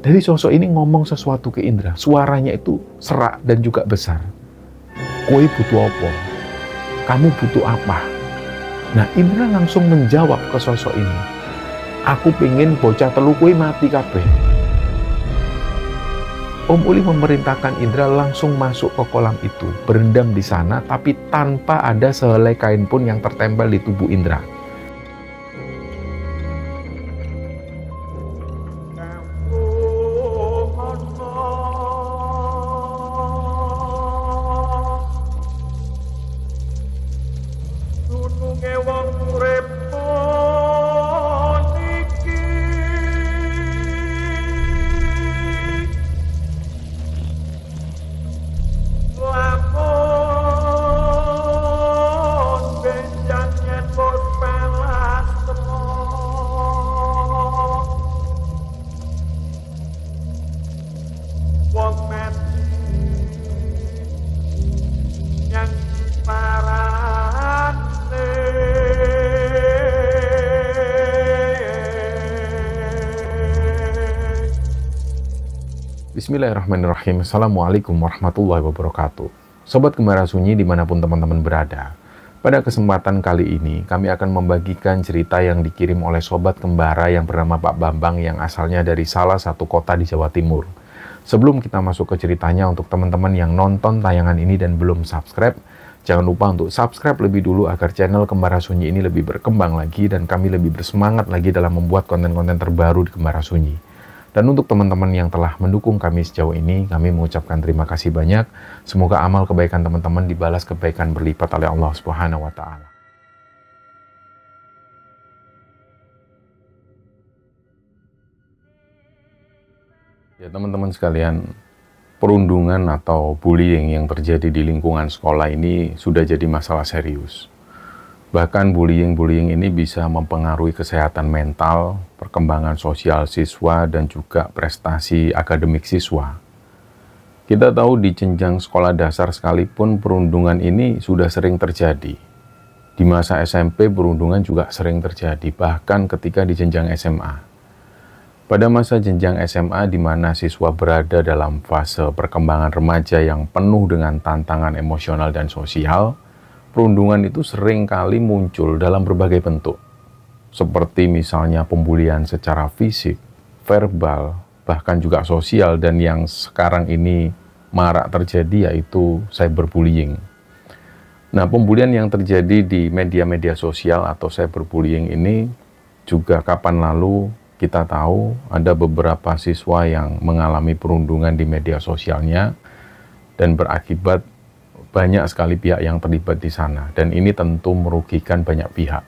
Dari sosok ini ngomong sesuatu ke Indra, suaranya itu serak dan juga besar. Kowe butuh apa? Kamu butuh apa? Nah, Indra langsung menjawab ke sosok ini, aku pengen bocah telu kowe mati kabeh. Om Uli memerintahkan Indra langsung masuk ke kolam itu, berendam di sana, tapi tanpa ada sehelai kain pun yang tertempel di tubuh Indra. Bismillahirrahmanirrahim. Assalamualaikum warahmatullahi wabarakatuh. Sobat Gembara Sunyi dimanapun teman-teman berada. Pada kesempatan kali ini, kami akan membagikan cerita yang dikirim oleh Sobat Gembara yang bernama Pak Bambang yang asalnya dari salah satu kota di Jawa Timur. Sebelum kita masuk ke ceritanya, untuk teman-teman yang nonton tayangan ini dan belum subscribe, jangan lupa untuk subscribe lebih dulu agar channel Gembara Sunyi ini lebih berkembang lagi dan kami lebih bersemangat lagi dalam membuat konten-konten terbaru di Gembara Sunyi. Dan untuk teman-teman yang telah mendukung kami sejauh ini, kami mengucapkan terima kasih banyak. Semoga amal kebaikan teman-teman dibalas kebaikan berlipat oleh Allah Subhanahu wa Ta'ala. Ya teman-teman sekalian, perundungan atau bullying yang terjadi di lingkungan sekolah ini sudah jadi masalah serius. Bahkan bullying ini bisa mempengaruhi kesehatan mental, perkembangan sosial siswa, dan juga prestasi akademik siswa. Kita tahu di jenjang sekolah dasar sekalipun perundungan ini sudah sering terjadi. Di masa SMP perundungan juga sering terjadi, bahkan ketika di jenjang SMA. Pada masa jenjang SMA di mana siswa berada dalam fase perkembangan remaja yang penuh dengan tantangan emosional dan sosial, perundungan itu sering kali muncul dalam berbagai bentuk, seperti misalnya pembulian secara fisik, verbal, bahkan juga sosial, dan yang sekarang ini marak terjadi yaitu cyberbullying. Nah, pembulian yang terjadi di media-media sosial atau cyberbullying ini juga kapan lalu kita tahu ada beberapa siswa yang mengalami perundungan di media sosialnya dan berakibat banyak sekali pihak yang terlibat di sana, dan ini tentu merugikan banyak pihak.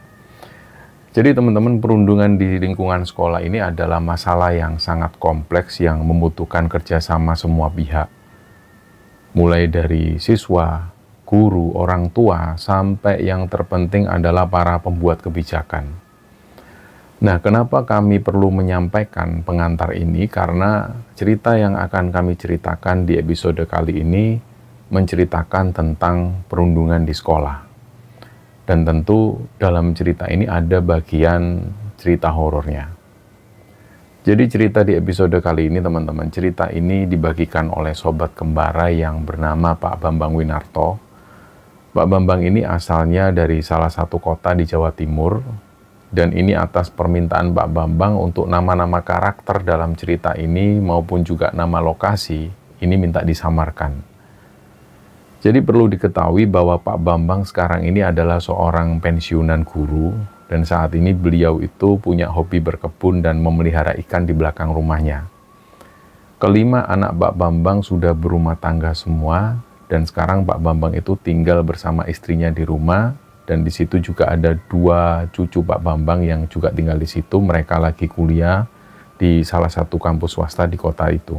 Jadi teman-teman, perundungan di lingkungan sekolah ini adalah masalah yang sangat kompleks yang membutuhkan kerjasama semua pihak. Mulai dari siswa, guru, orang tua, sampai yang terpenting adalah para pembuat kebijakan. Nah, kenapa kami perlu menyampaikan pengantar ini? Karena cerita yang akan kami ceritakan di episode kali ini menceritakan tentang perundungan di sekolah. Dan tentu dalam cerita ini ada bagian cerita horornya. Jadi cerita di episode kali ini teman-teman, cerita ini dibagikan oleh Sobat Gembara yang bernama Pak Bambang Winarto. Pak Bambang ini asalnya dari salah satu kota di Jawa Timur, dan ini atas permintaan Pak Bambang untuk nama-nama karakter dalam cerita ini maupun juga nama lokasi ini minta disamarkan. Jadi perlu diketahui bahwa Pak Bambang sekarang ini adalah seorang pensiunan guru, dan saat ini beliau itu punya hobi berkebun dan memelihara ikan di belakang rumahnya. Kelima anak Pak Bambang sudah berumah tangga semua, dan sekarang Pak Bambang itu tinggal bersama istrinya di rumah, dan di situ juga ada 2 cucu Pak Bambang yang juga tinggal di situ. Mereka lagi kuliah di salah satu kampus swasta di kota itu.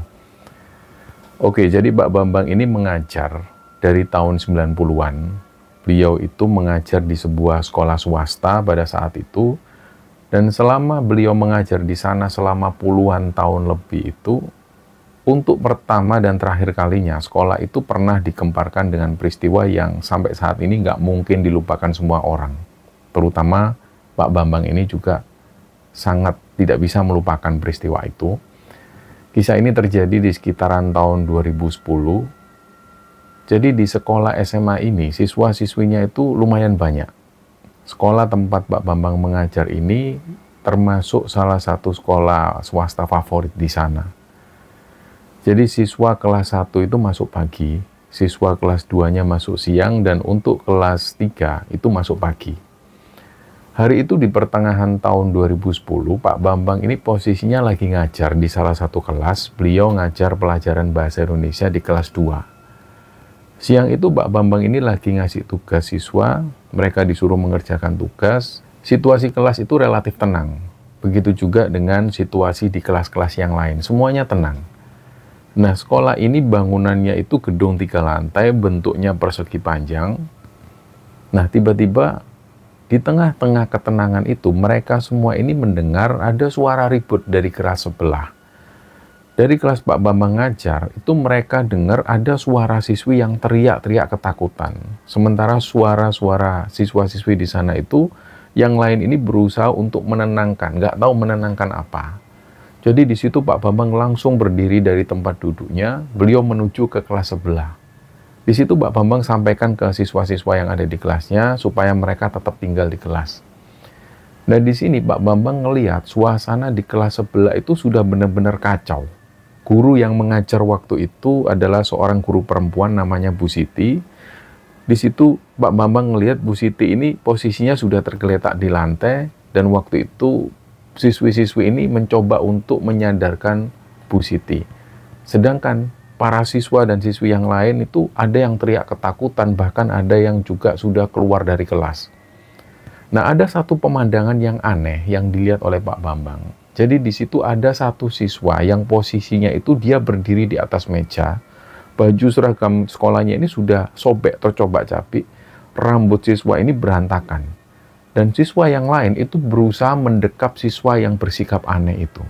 Oke, jadi Pak Bambang ini mengajar dari tahun 90-an, beliau itu mengajar di sebuah sekolah swasta pada saat itu, dan selama beliau mengajar di sana selama puluhan tahun lebih itu, untuk pertama dan terakhir kalinya sekolah itu pernah digemparkan dengan peristiwa yang sampai saat ini nggak mungkin dilupakan semua orang. Terutama Pak Bambang ini juga sangat tidak bisa melupakan peristiwa itu. Kisah ini terjadi di sekitaran tahun 2010. Jadi di sekolah SMA ini, siswa-siswinya itu lumayan banyak. Sekolah tempat Pak Bambang mengajar ini termasuk salah satu sekolah swasta favorit di sana. Jadi siswa kelas 1 itu masuk pagi, siswa kelas 2-nya masuk siang, dan untuk kelas 3 itu masuk pagi. Hari itu di pertengahan tahun 2010, Pak Bambang ini posisinya lagi ngajar di salah satu kelas. Beliau ngajar pelajaran bahasa Indonesia di kelas 2. Siang itu Pak Bambang ini lagi ngasih tugas siswa, mereka disuruh mengerjakan tugas. Situasi kelas itu relatif tenang. Begitu juga dengan situasi di kelas-kelas yang lain, semuanya tenang. Nah, sekolah ini bangunannya itu gedung 3 lantai, bentuknya persegi panjang. Nah, tiba-tiba di tengah-tengah ketenangan itu, mereka semua ini mendengar ada suara ribut dari kelas sebelah. Dari kelas Pak Bambang ngajar, itu mereka dengar ada suara siswi yang teriak-teriak ketakutan. Sementara suara-suara siswa-siswi di sana itu, yang lain ini berusaha untuk menenangkan, nggak tahu menenangkan apa. Jadi di situ Pak Bambang langsung berdiri dari tempat duduknya, beliau menuju ke kelas sebelah. Di situ Pak Bambang sampaikan ke siswa-siswa yang ada di kelasnya, supaya mereka tetap tinggal di kelas. Nah di sini Pak Bambang ngelihat suasana di kelas sebelah itu sudah benar-benar kacau. Guru yang mengajar waktu itu adalah seorang guru perempuan namanya Bu Siti. Di situ Pak Bambang ngelihat Bu Siti ini posisinya sudah tergeletak di lantai, dan waktu itu siswi-siswi ini mencoba untuk menyadarkan Bu Siti. Sedangkan para siswa dan siswi yang lain itu ada yang teriak ketakutan, bahkan ada yang juga sudah keluar dari kelas. Nah, ada satu pemandangan yang aneh yang dilihat oleh Pak Bambang. Jadi di situ ada satu siswa yang posisinya itu dia berdiri di atas meja. Baju seragam sekolahnya ini sudah sobek tercobak-cabik. Rambut siswa ini berantakan. Dan siswa yang lain itu berusaha mendekap siswa yang bersikap aneh itu.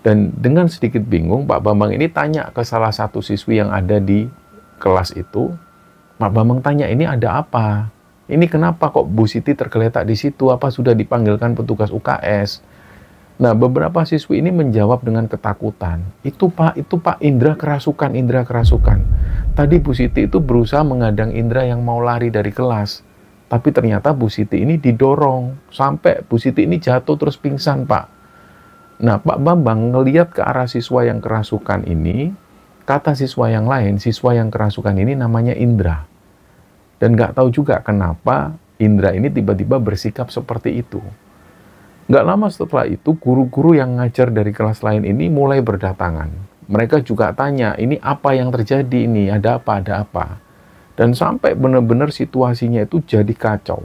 Dan dengan sedikit bingung, Pak Bambang ini tanya ke salah satu siswi yang ada di kelas itu. Pak Bambang tanya, ini ada apa? Ini kenapa kok Bu Siti tergeletak di situ? Apa sudah dipanggilkan petugas UKS? Nah, beberapa siswi ini menjawab dengan ketakutan. Itu Pak, Indra kerasukan, Indra kerasukan. Tadi Bu Siti itu berusaha mengadang Indra yang mau lari dari kelas. Tapi ternyata Bu Siti ini didorong, sampai Bu Siti ini jatuh terus pingsan, Pak. Nah, Pak Bambang ngelihat ke arah siswa yang kerasukan ini, kata siswa yang lain, siswa yang kerasukan ini namanya Indra. Dan nggak tahu juga kenapa Indra ini tiba-tiba bersikap seperti itu. Nggak lama setelah itu, guru-guru yang ngajar dari kelas lain ini mulai berdatangan. Mereka juga tanya, ini apa yang terjadi ini? Ada apa? Ada apa? Dan sampai benar-benar situasinya itu jadi kacau.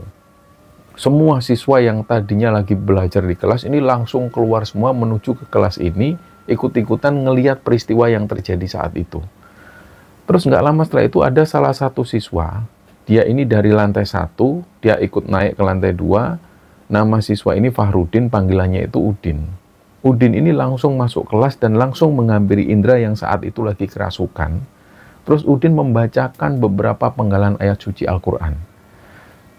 Semua siswa yang tadinya lagi belajar di kelas ini langsung keluar semua menuju ke kelas ini, ikut-ikutan ngelihat peristiwa yang terjadi saat itu. Terus nggak lama setelah itu ada salah satu siswa, dia ini dari lantai 1, dia ikut naik ke lantai 2. Nama siswa ini Fahrudin, panggilannya itu Udin. Udin ini langsung masuk kelas dan langsung menghampiri Indra yang saat itu lagi kerasukan. Terus Udin membacakan beberapa penggalan ayat suci Al-Quran.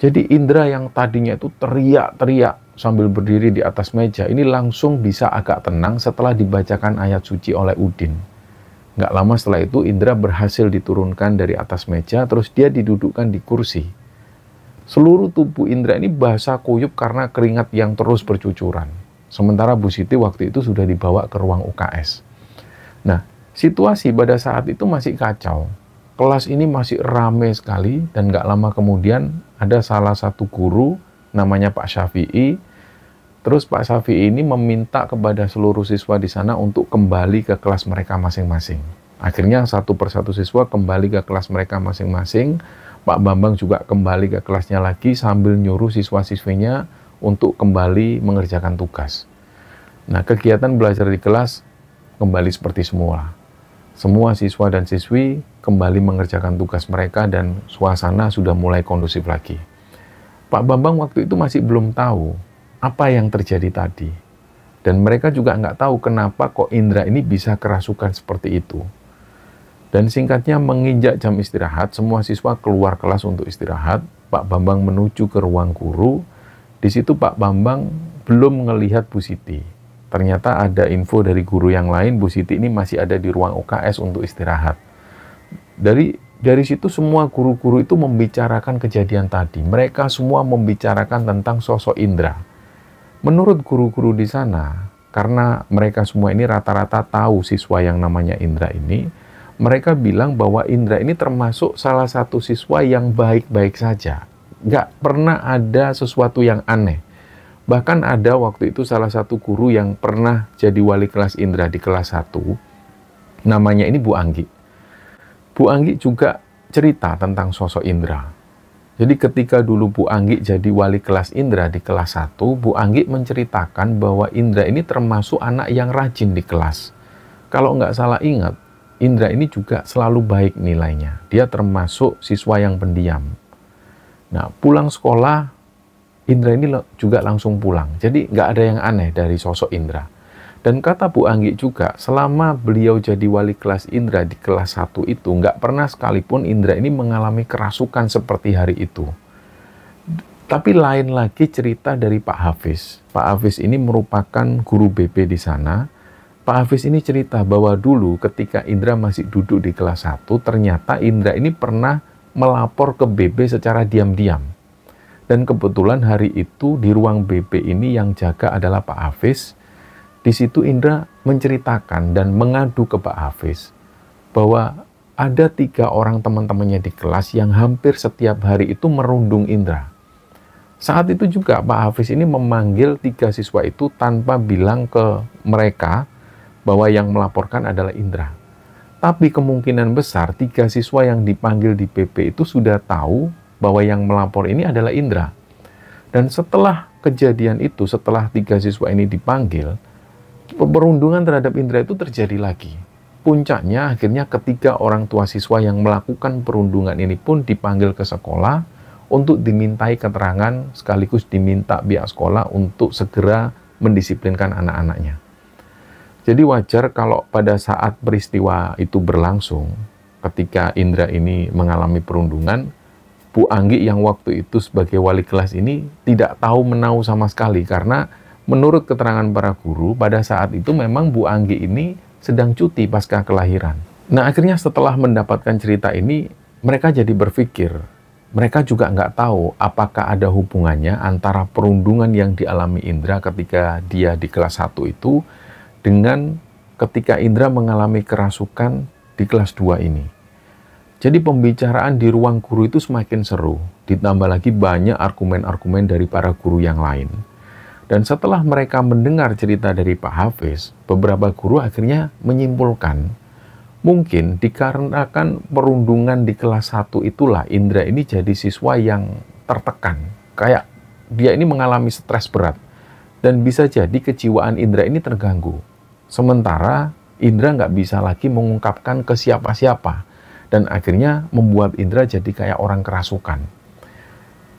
Jadi Indra yang tadinya itu teriak-teriak sambil berdiri di atas meja, ini langsung bisa agak tenang setelah dibacakan ayat suci oleh Udin. Nggak lama setelah itu Indra berhasil diturunkan dari atas meja, terus dia didudukkan di kursi. Seluruh tubuh Indra ini basah kuyup karena keringat yang terus bercucuran. Sementara Bu Siti waktu itu sudah dibawa ke ruang UKS. Nah, situasi pada saat itu masih kacau. Kelas ini masih ramai sekali, dan nggak lama kemudian ada salah satu guru, namanya Pak Syafi'i. Terus Pak Syafi'i ini meminta kepada seluruh siswa di sana untuk kembali ke kelas mereka masing-masing. Akhirnya satu persatu siswa kembali ke kelas mereka masing-masing. Pak Bambang juga kembali ke kelasnya lagi sambil nyuruh siswa-siswinya untuk kembali mengerjakan tugas. Nah, kegiatan belajar di kelas kembali seperti semula. Semua siswa dan siswi kembali mengerjakan tugas mereka dan suasana sudah mulai kondusif lagi. Pak Bambang waktu itu masih belum tahu apa yang terjadi tadi. Dan mereka juga nggak tahu kenapa kok Indra ini bisa kerasukan seperti itu. Dan singkatnya, menginjak jam istirahat, semua siswa keluar kelas untuk istirahat. Pak Bambang menuju ke ruang guru. Di situ Pak Bambang belum melihat Bu Siti. ternyata ada info dari guru yang lain, Bu Siti ini masih ada di ruang UKS untuk istirahat. Dari situ semua guru-guru itu membicarakan kejadian tadi. Mereka semua membicarakan tentang sosok Indra. Menurut guru-guru di sana, karena mereka semua ini rata-rata tahu siswa yang namanya Indra ini, mereka bilang bahwa Indra ini termasuk salah satu siswa yang baik-baik saja. Nggak pernah ada sesuatu yang aneh. Bahkan ada waktu itu salah satu guru yang pernah jadi wali kelas Indra di kelas 1, namanya ini Bu Anggi. Bu Anggi juga cerita tentang sosok Indra. Jadi ketika dulu Bu Anggi jadi wali kelas Indra di kelas 1, Bu Anggi menceritakan bahwa Indra ini termasuk anak yang rajin di kelas. Kalau nggak salah ingat, Indra ini juga selalu baik nilainya. Dia termasuk siswa yang pendiam. Nah, pulang sekolah, Indra ini juga langsung pulang. Jadi nggak ada yang aneh dari sosok Indra. Dan kata Bu Anggi juga, selama beliau jadi wali kelas Indra di kelas 1 itu, nggak pernah sekalipun Indra ini mengalami kerasukan seperti hari itu. Tapi lain lagi cerita dari Pak Hafiz. Pak Hafiz ini merupakan guru BP di sana. Pak Hafiz ini cerita bahwa dulu ketika Indra masih duduk di kelas 1, ternyata Indra ini pernah melapor ke BB secara diam-diam. Dan kebetulan hari itu di ruang BB ini yang jaga adalah Pak Hafiz. Di situ Indra menceritakan dan mengadu ke Pak Hafiz bahwa ada 3 orang teman-temannya di kelas yang hampir setiap hari itu merundung Indra. Saat itu juga Pak Hafiz ini memanggil 3 siswa itu tanpa bilang ke mereka bahwa yang melaporkan adalah Indra. Tapi kemungkinan besar 3 siswa yang dipanggil di PP itu sudah tahu bahwa yang melapor ini adalah Indra. Dan setelah kejadian itu, setelah 3 siswa ini dipanggil, perundungan terhadap Indra itu terjadi lagi. Puncaknya akhirnya ketiga orang tua siswa yang melakukan perundungan ini pun dipanggil ke sekolah untuk dimintai keterangan sekaligus diminta pihak sekolah untuk segera mendisiplinkan anak-anaknya. Jadi wajar kalau pada saat peristiwa itu berlangsung, ketika Indra ini mengalami perundungan, Bu Anggi yang waktu itu sebagai wali kelas ini tidak tahu menau sama sekali, karena menurut keterangan para guru, pada saat itu memang Bu Anggi ini sedang cuti pasca kelahiran. Nah, akhirnya setelah mendapatkan cerita ini, mereka jadi berpikir, mereka juga nggak tahu apakah ada hubungannya antara perundungan yang dialami Indra ketika dia di kelas 1 itu dengan ketika Indra mengalami kerasukan di kelas 2 ini. Jadi pembicaraan di ruang guru itu semakin seru, ditambah lagi banyak argumen-argumen dari para guru yang lain. Dan setelah mereka mendengar cerita dari Pak Hafiz, beberapa guru akhirnya menyimpulkan, mungkin dikarenakan perundungan di kelas 1 itulah Indra ini jadi siswa yang tertekan. Kayak dia ini mengalami stres berat. Dan bisa jadi kejiwaan Indra ini terganggu. Sementara Indra nggak bisa lagi mengungkapkan ke siapa-siapa. Dan akhirnya membuat Indra jadi kayak orang kerasukan.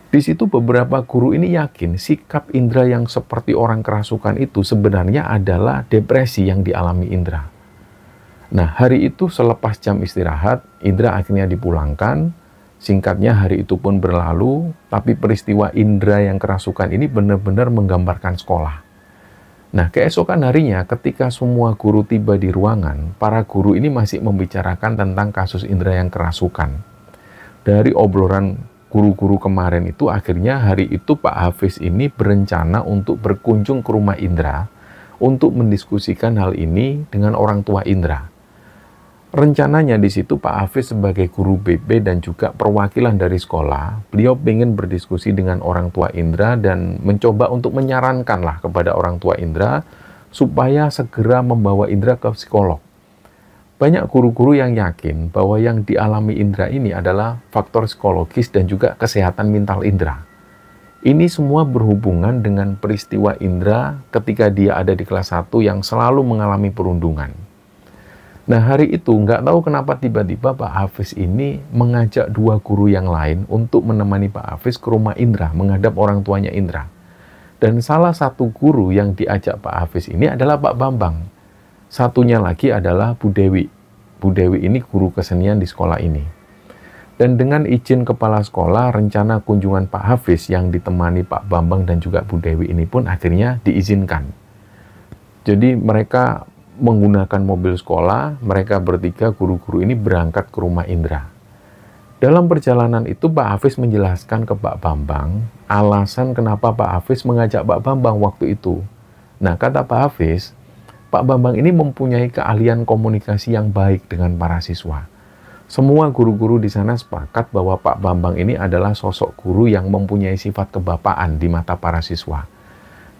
Di situ beberapa guru ini yakin sikap Indra yang seperti orang kerasukan itu sebenarnya adalah depresi yang dialami Indra. Nah, hari itu selepas jam istirahat, Indra akhirnya dipulangkan. Singkatnya hari itu pun berlalu, tapi peristiwa Indra yang kerasukan ini benar-benar menggambarkan sekolah. Nah, keesokan harinya ketika semua guru tiba di ruangan, para guru ini masih membicarakan tentang kasus Indra yang kerasukan. Dari obrolan guru-guru kemarin itu, akhirnya hari itu Pak Hafiz ini berencana untuk berkunjung ke rumah Indra untuk mendiskusikan hal ini dengan orang tua Indra. Rencananya di situ Pak Hafiz sebagai guru BP dan juga perwakilan dari sekolah, beliau ingin berdiskusi dengan orang tua Indra dan mencoba untuk menyarankanlah kepada orang tua Indra supaya segera membawa Indra ke psikolog. Banyak guru-guru yang yakin bahwa yang dialami Indra ini adalah faktor psikologis dan juga kesehatan mental Indra. Ini semua berhubungan dengan peristiwa Indra ketika dia ada di kelas 1 yang selalu mengalami perundungan. Nah, hari itu nggak tahu kenapa tiba-tiba Pak Hafiz ini mengajak 2 guru yang lain untuk menemani Pak Hafiz ke rumah Indra, menghadap orang tuanya Indra. Dan salah satu guru yang diajak Pak Hafiz ini adalah Pak Bambang. Satunya lagi adalah Bu Dewi. Bu Dewi ini guru kesenian di sekolah ini. Dan dengan izin kepala sekolah, rencana kunjungan Pak Hafiz yang ditemani Pak Bambang dan juga Bu Dewi ini pun akhirnya diizinkan. Jadi mereka menggunakan mobil sekolah, mereka bertiga guru-guru ini berangkat ke rumah Indra. Dalam perjalanan itu Pak Hafiz menjelaskan ke Pak Bambang alasan kenapa Pak Hafiz mengajak Pak Bambang waktu itu. Nah, kata Pak Hafiz, Pak Bambang ini mempunyai keahlian komunikasi yang baik dengan para siswa. Semua guru-guru di sana sepakat bahwa Pak Bambang ini adalah sosok guru yang mempunyai sifat kebapaan di mata para siswa.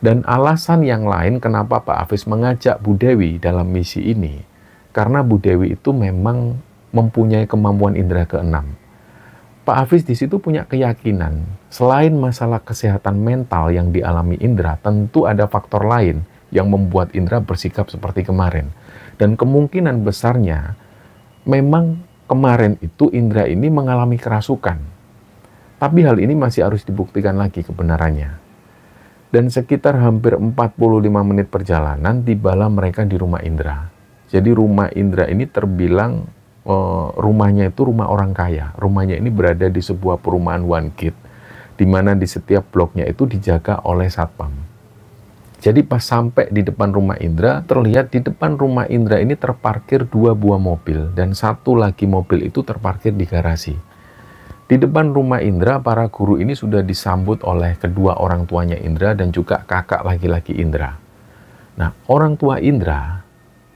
Dan alasan yang lain kenapa Pak Hafiz mengajak Bu Dewi dalam misi ini, karena Bu Dewi itu memang mempunyai kemampuan indera keenam. Pak Hafiz di situ punya keyakinan, selain masalah kesehatan mental yang dialami Indra, tentu ada faktor lain yang membuat Indra bersikap seperti kemarin. Dan kemungkinan besarnya, memang kemarin itu Indra ini mengalami kerasukan. Tapi hal ini masih harus dibuktikan lagi kebenarannya. Dan sekitar hampir 45 menit perjalanan, tibalah mereka di rumah Indra. Jadi rumah Indra ini terbilang, rumahnya itu rumah orang kaya. Rumahnya ini berada di sebuah perumahan one kit, di mana di setiap bloknya itu dijaga oleh satpam. Jadi pas sampai di depan rumah Indra, terlihat di depan rumah Indra ini terparkir 2 buah mobil, dan 1 lagi mobil itu terparkir di garasi. Di depan rumah Indra, para guru ini sudah disambut oleh kedua orang tuanya Indra dan juga kakak laki-laki Indra. Nah, orang tua Indra,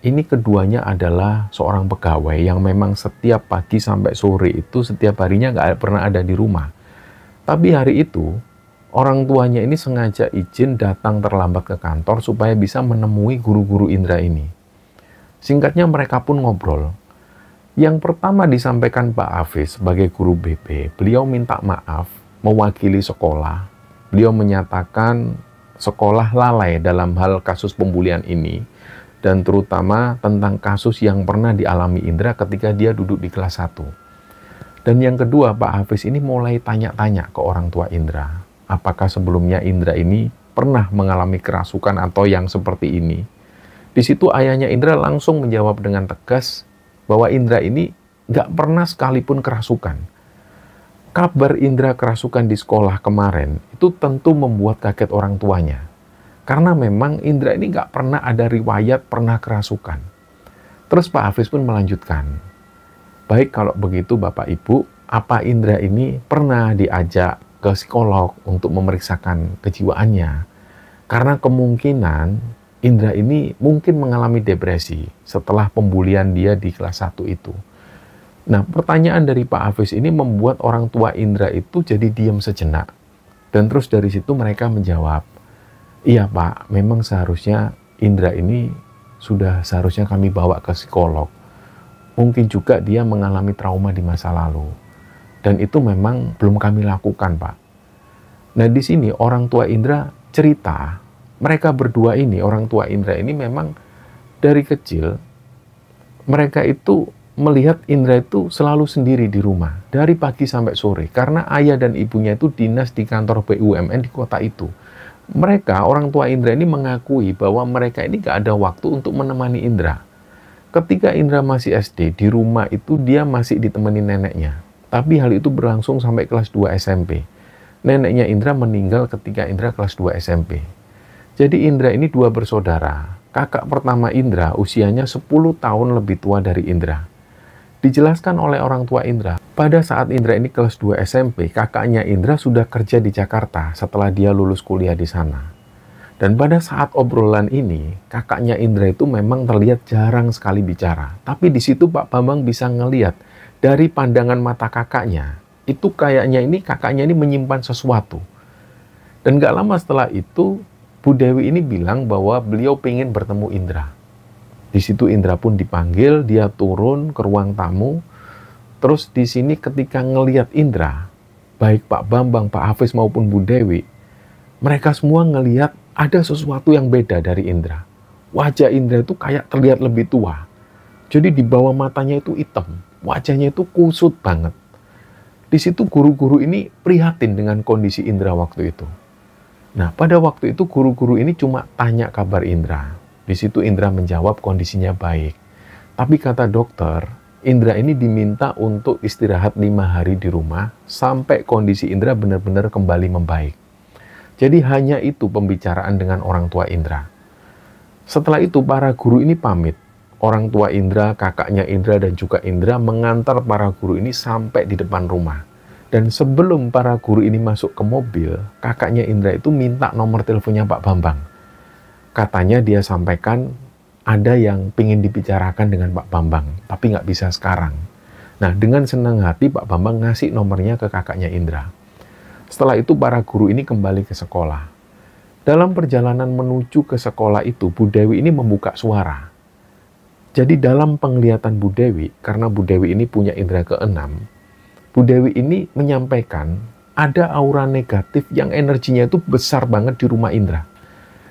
ini keduanya adalah seorang pegawai yang memang setiap pagi sampai sore itu setiap harinya nggak pernah ada di rumah. Tapi hari itu, orang tuanya ini sengaja izin datang terlambat ke kantor supaya bisa menemui guru-guru Indra ini. Singkatnya mereka pun ngobrol. Yang pertama disampaikan Pak Hafiz sebagai guru BP, beliau minta maaf mewakili sekolah. Beliau menyatakan sekolah lalai dalam hal kasus pembulian ini, dan terutama tentang kasus yang pernah dialami Indra ketika dia duduk di kelas 1. Dan yang kedua, Pak Hafiz ini mulai tanya-tanya ke orang tua Indra. Apakah sebelumnya Indra ini pernah mengalami kerasukan atau yang seperti ini? Di situ ayahnya Indra langsung menjawab dengan tegas bahwa Indra ini nggak pernah sekalipun kerasukan. Kabar Indra kerasukan di sekolah kemarin itu tentu membuat kaget orang tuanya. Karena memang Indra ini nggak pernah ada riwayat pernah kerasukan. Terus Pak Hafiz pun melanjutkan, baik kalau begitu Bapak Ibu, apa Indra ini pernah diajak ke psikolog untuk memeriksakan kejiwaannya? Karena kemungkinan Indra ini mungkin mengalami depresi setelah pembulian dia di kelas 1 itu. Nah, pertanyaan dari Pak Hafiz ini membuat orang tua Indra itu jadi diam sejenak. Dan terus dari situ mereka menjawab, iya Pak, memang seharusnya Indra ini seharusnya kami bawa ke psikolog. Mungkin juga dia mengalami trauma di masa lalu. Dan itu memang belum kami lakukan, Pak. Nah, di sini orang tua Indra cerita, mereka berdua ini, orang tua Indra ini memang dari kecil, mereka itu melihat Indra itu selalu sendiri di rumah, dari pagi sampai sore, karena ayah dan ibunya itu dinas di kantor BUMN di kota itu. Mereka, orang tua Indra ini mengakui bahwa mereka ini gak ada waktu untuk menemani Indra. Ketika Indra masih SD, di rumah itu dia masih ditemani neneknya. Tapi hal itu berlangsung sampai kelas 2 SMP. Neneknya Indra meninggal ketika Indra kelas 2 SMP. Jadi Indra ini 2 bersaudara. Kakak pertama Indra usianya 10 tahun lebih tua dari Indra. Dijelaskan oleh orang tua Indra, pada saat Indra ini kelas 2 SMP, kakaknya Indra sudah kerja di Jakarta setelah dia lulus kuliah di sana. Dan pada saat obrolan ini, kakaknya Indra itu memang terlihat jarang sekali bicara. Tapi di situ Pak Bambang bisa ngelihat dari pandangan mata kakaknya, itu kayaknya ini kakaknya ini menyimpan sesuatu. Dan gak lama setelah itu, Bu Dewi ini bilang bahwa beliau pengen bertemu Indra. Di situ Indra pun dipanggil, dia turun ke ruang tamu. Terus di sini ketika ngelihat Indra, baik Pak Bambang, Pak Hafiz maupun Bu Dewi, mereka semua ngelihat ada sesuatu yang beda dari Indra. Wajah Indra itu kayak terlihat lebih tua. Jadi di bawah matanya itu hitam, wajahnya itu kusut banget. Di situ guru-guru ini prihatin dengan kondisi Indra waktu itu. Nah, pada waktu itu guru-guru ini cuma tanya kabar Indra. Di situ Indra menjawab kondisinya baik. Tapi kata dokter, Indra ini diminta untuk istirahat 5 hari di rumah sampai kondisi Indra benar-benar kembali membaik. Jadi hanya itu pembicaraan dengan orang tua Indra. Setelah itu para guru ini pamit. Orang tua Indra, kakaknya Indra, dan juga Indra mengantar para guru ini sampai di depan rumah. Dan sebelum para guru ini masuk ke mobil, kakaknya Indra itu minta nomor teleponnya Pak Bambang. Katanya dia sampaikan ada yang ingin dibicarakan dengan Pak Bambang, tapi nggak bisa sekarang. Nah, dengan senang hati Pak Bambang ngasih nomornya ke kakaknya Indra. Setelah itu para guru ini kembali ke sekolah. Dalam perjalanan menuju ke sekolah itu, Bu Dewi ini membuka suara. Jadi dalam penglihatan Bu Dewi, karena Bu Dewi ini punya indera keenam, Bu Dewi ini menyampaikan ada aura negatif yang energinya itu besar banget di rumah Indra.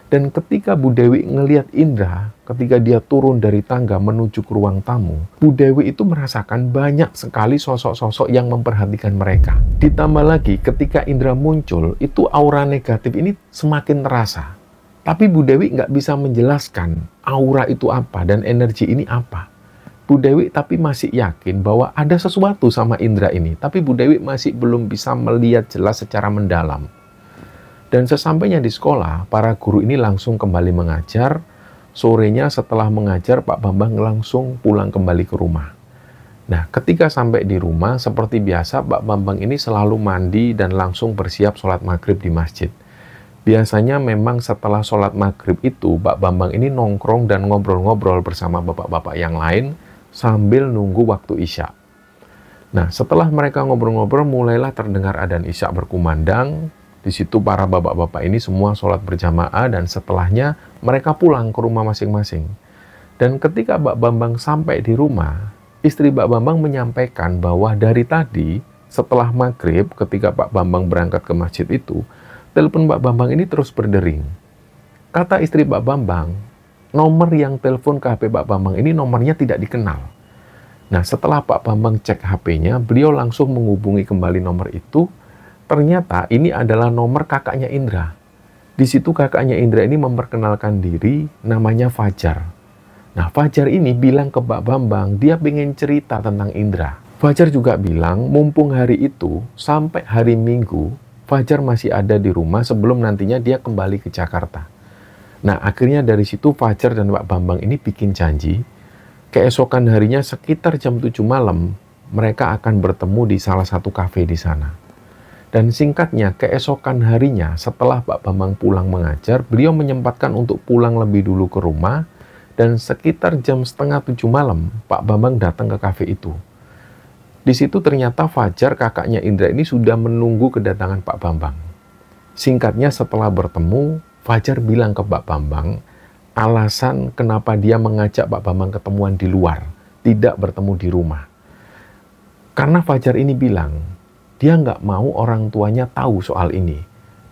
Dan ketika Bu Dewi ngelihat Indra, ketika dia turun dari tangga menuju ke ruang tamu, Bu Dewi itu merasakan banyak sekali sosok-sosok yang memperhatikan mereka. Ditambah lagi ketika Indra muncul, itu aura negatif ini semakin terasa. Tapi Bu Dewi nggak bisa menjelaskan aura itu apa dan energi ini apa. Bu Dewi tapi masih yakin bahwa ada sesuatu sama Indra ini. Tapi Bu Dewi masih belum bisa melihat jelas secara mendalam. Dan sesampainya di sekolah, para guru ini langsung kembali mengajar. Sorenya setelah mengajar, Pak Bambang langsung pulang kembali ke rumah. Nah, ketika sampai di rumah, seperti biasa Pak Bambang ini selalu mandi dan langsung bersiap sholat maghrib di masjid. Biasanya memang setelah sholat maghrib itu, Pak Bambang ini nongkrong dan ngobrol-ngobrol bersama bapak-bapak yang lain sambil nunggu waktu isya. Nah, setelah mereka ngobrol-ngobrol, mulailah terdengar adzan isya berkumandang. Di situ para bapak-bapak ini semua sholat berjamaah dan setelahnya mereka pulang ke rumah masing-masing. Dan ketika Pak Bambang sampai di rumah, istri Pak Bambang menyampaikan bahwa dari tadi, setelah maghrib, ketika Pak Bambang berangkat ke masjid itu, telepon Pak Bambang ini terus berdering. Kata istri Pak Bambang, nomor yang telepon ke HP Pak Bambang ini nomornya tidak dikenal. Nah, setelah Pak Bambang cek HP-nya, beliau langsung menghubungi kembali nomor itu. Ternyata ini adalah nomor kakaknya Indra. Di situ kakaknya Indra ini memperkenalkan diri, namanya Fajar. Nah, Fajar ini bilang ke Pak Bambang, dia pengen cerita tentang Indra. Fajar juga bilang, mumpung hari itu, sampai hari Minggu, Fajar masih ada di rumah sebelum nantinya dia kembali ke Jakarta. Nah, akhirnya dari situ Fajar dan Pak Bambang ini bikin janji. Keesokan harinya sekitar jam 7 malam, mereka akan bertemu di salah satu kafe di sana. Dan singkatnya, keesokan harinya setelah Pak Bambang pulang mengajar, beliau menyempatkan untuk pulang lebih dulu ke rumah. Dan sekitar jam setengah 7 malam, Pak Bambang datang ke kafe itu. Di situ ternyata Fajar, kakaknya Indra ini sudah menunggu kedatangan Pak Bambang. Singkatnya setelah bertemu, Fajar bilang ke Pak Bambang, alasan kenapa dia mengajak Pak Bambang ketemuan di luar, tidak bertemu di rumah. Karena Fajar ini bilang, dia nggak mau orang tuanya tahu soal ini.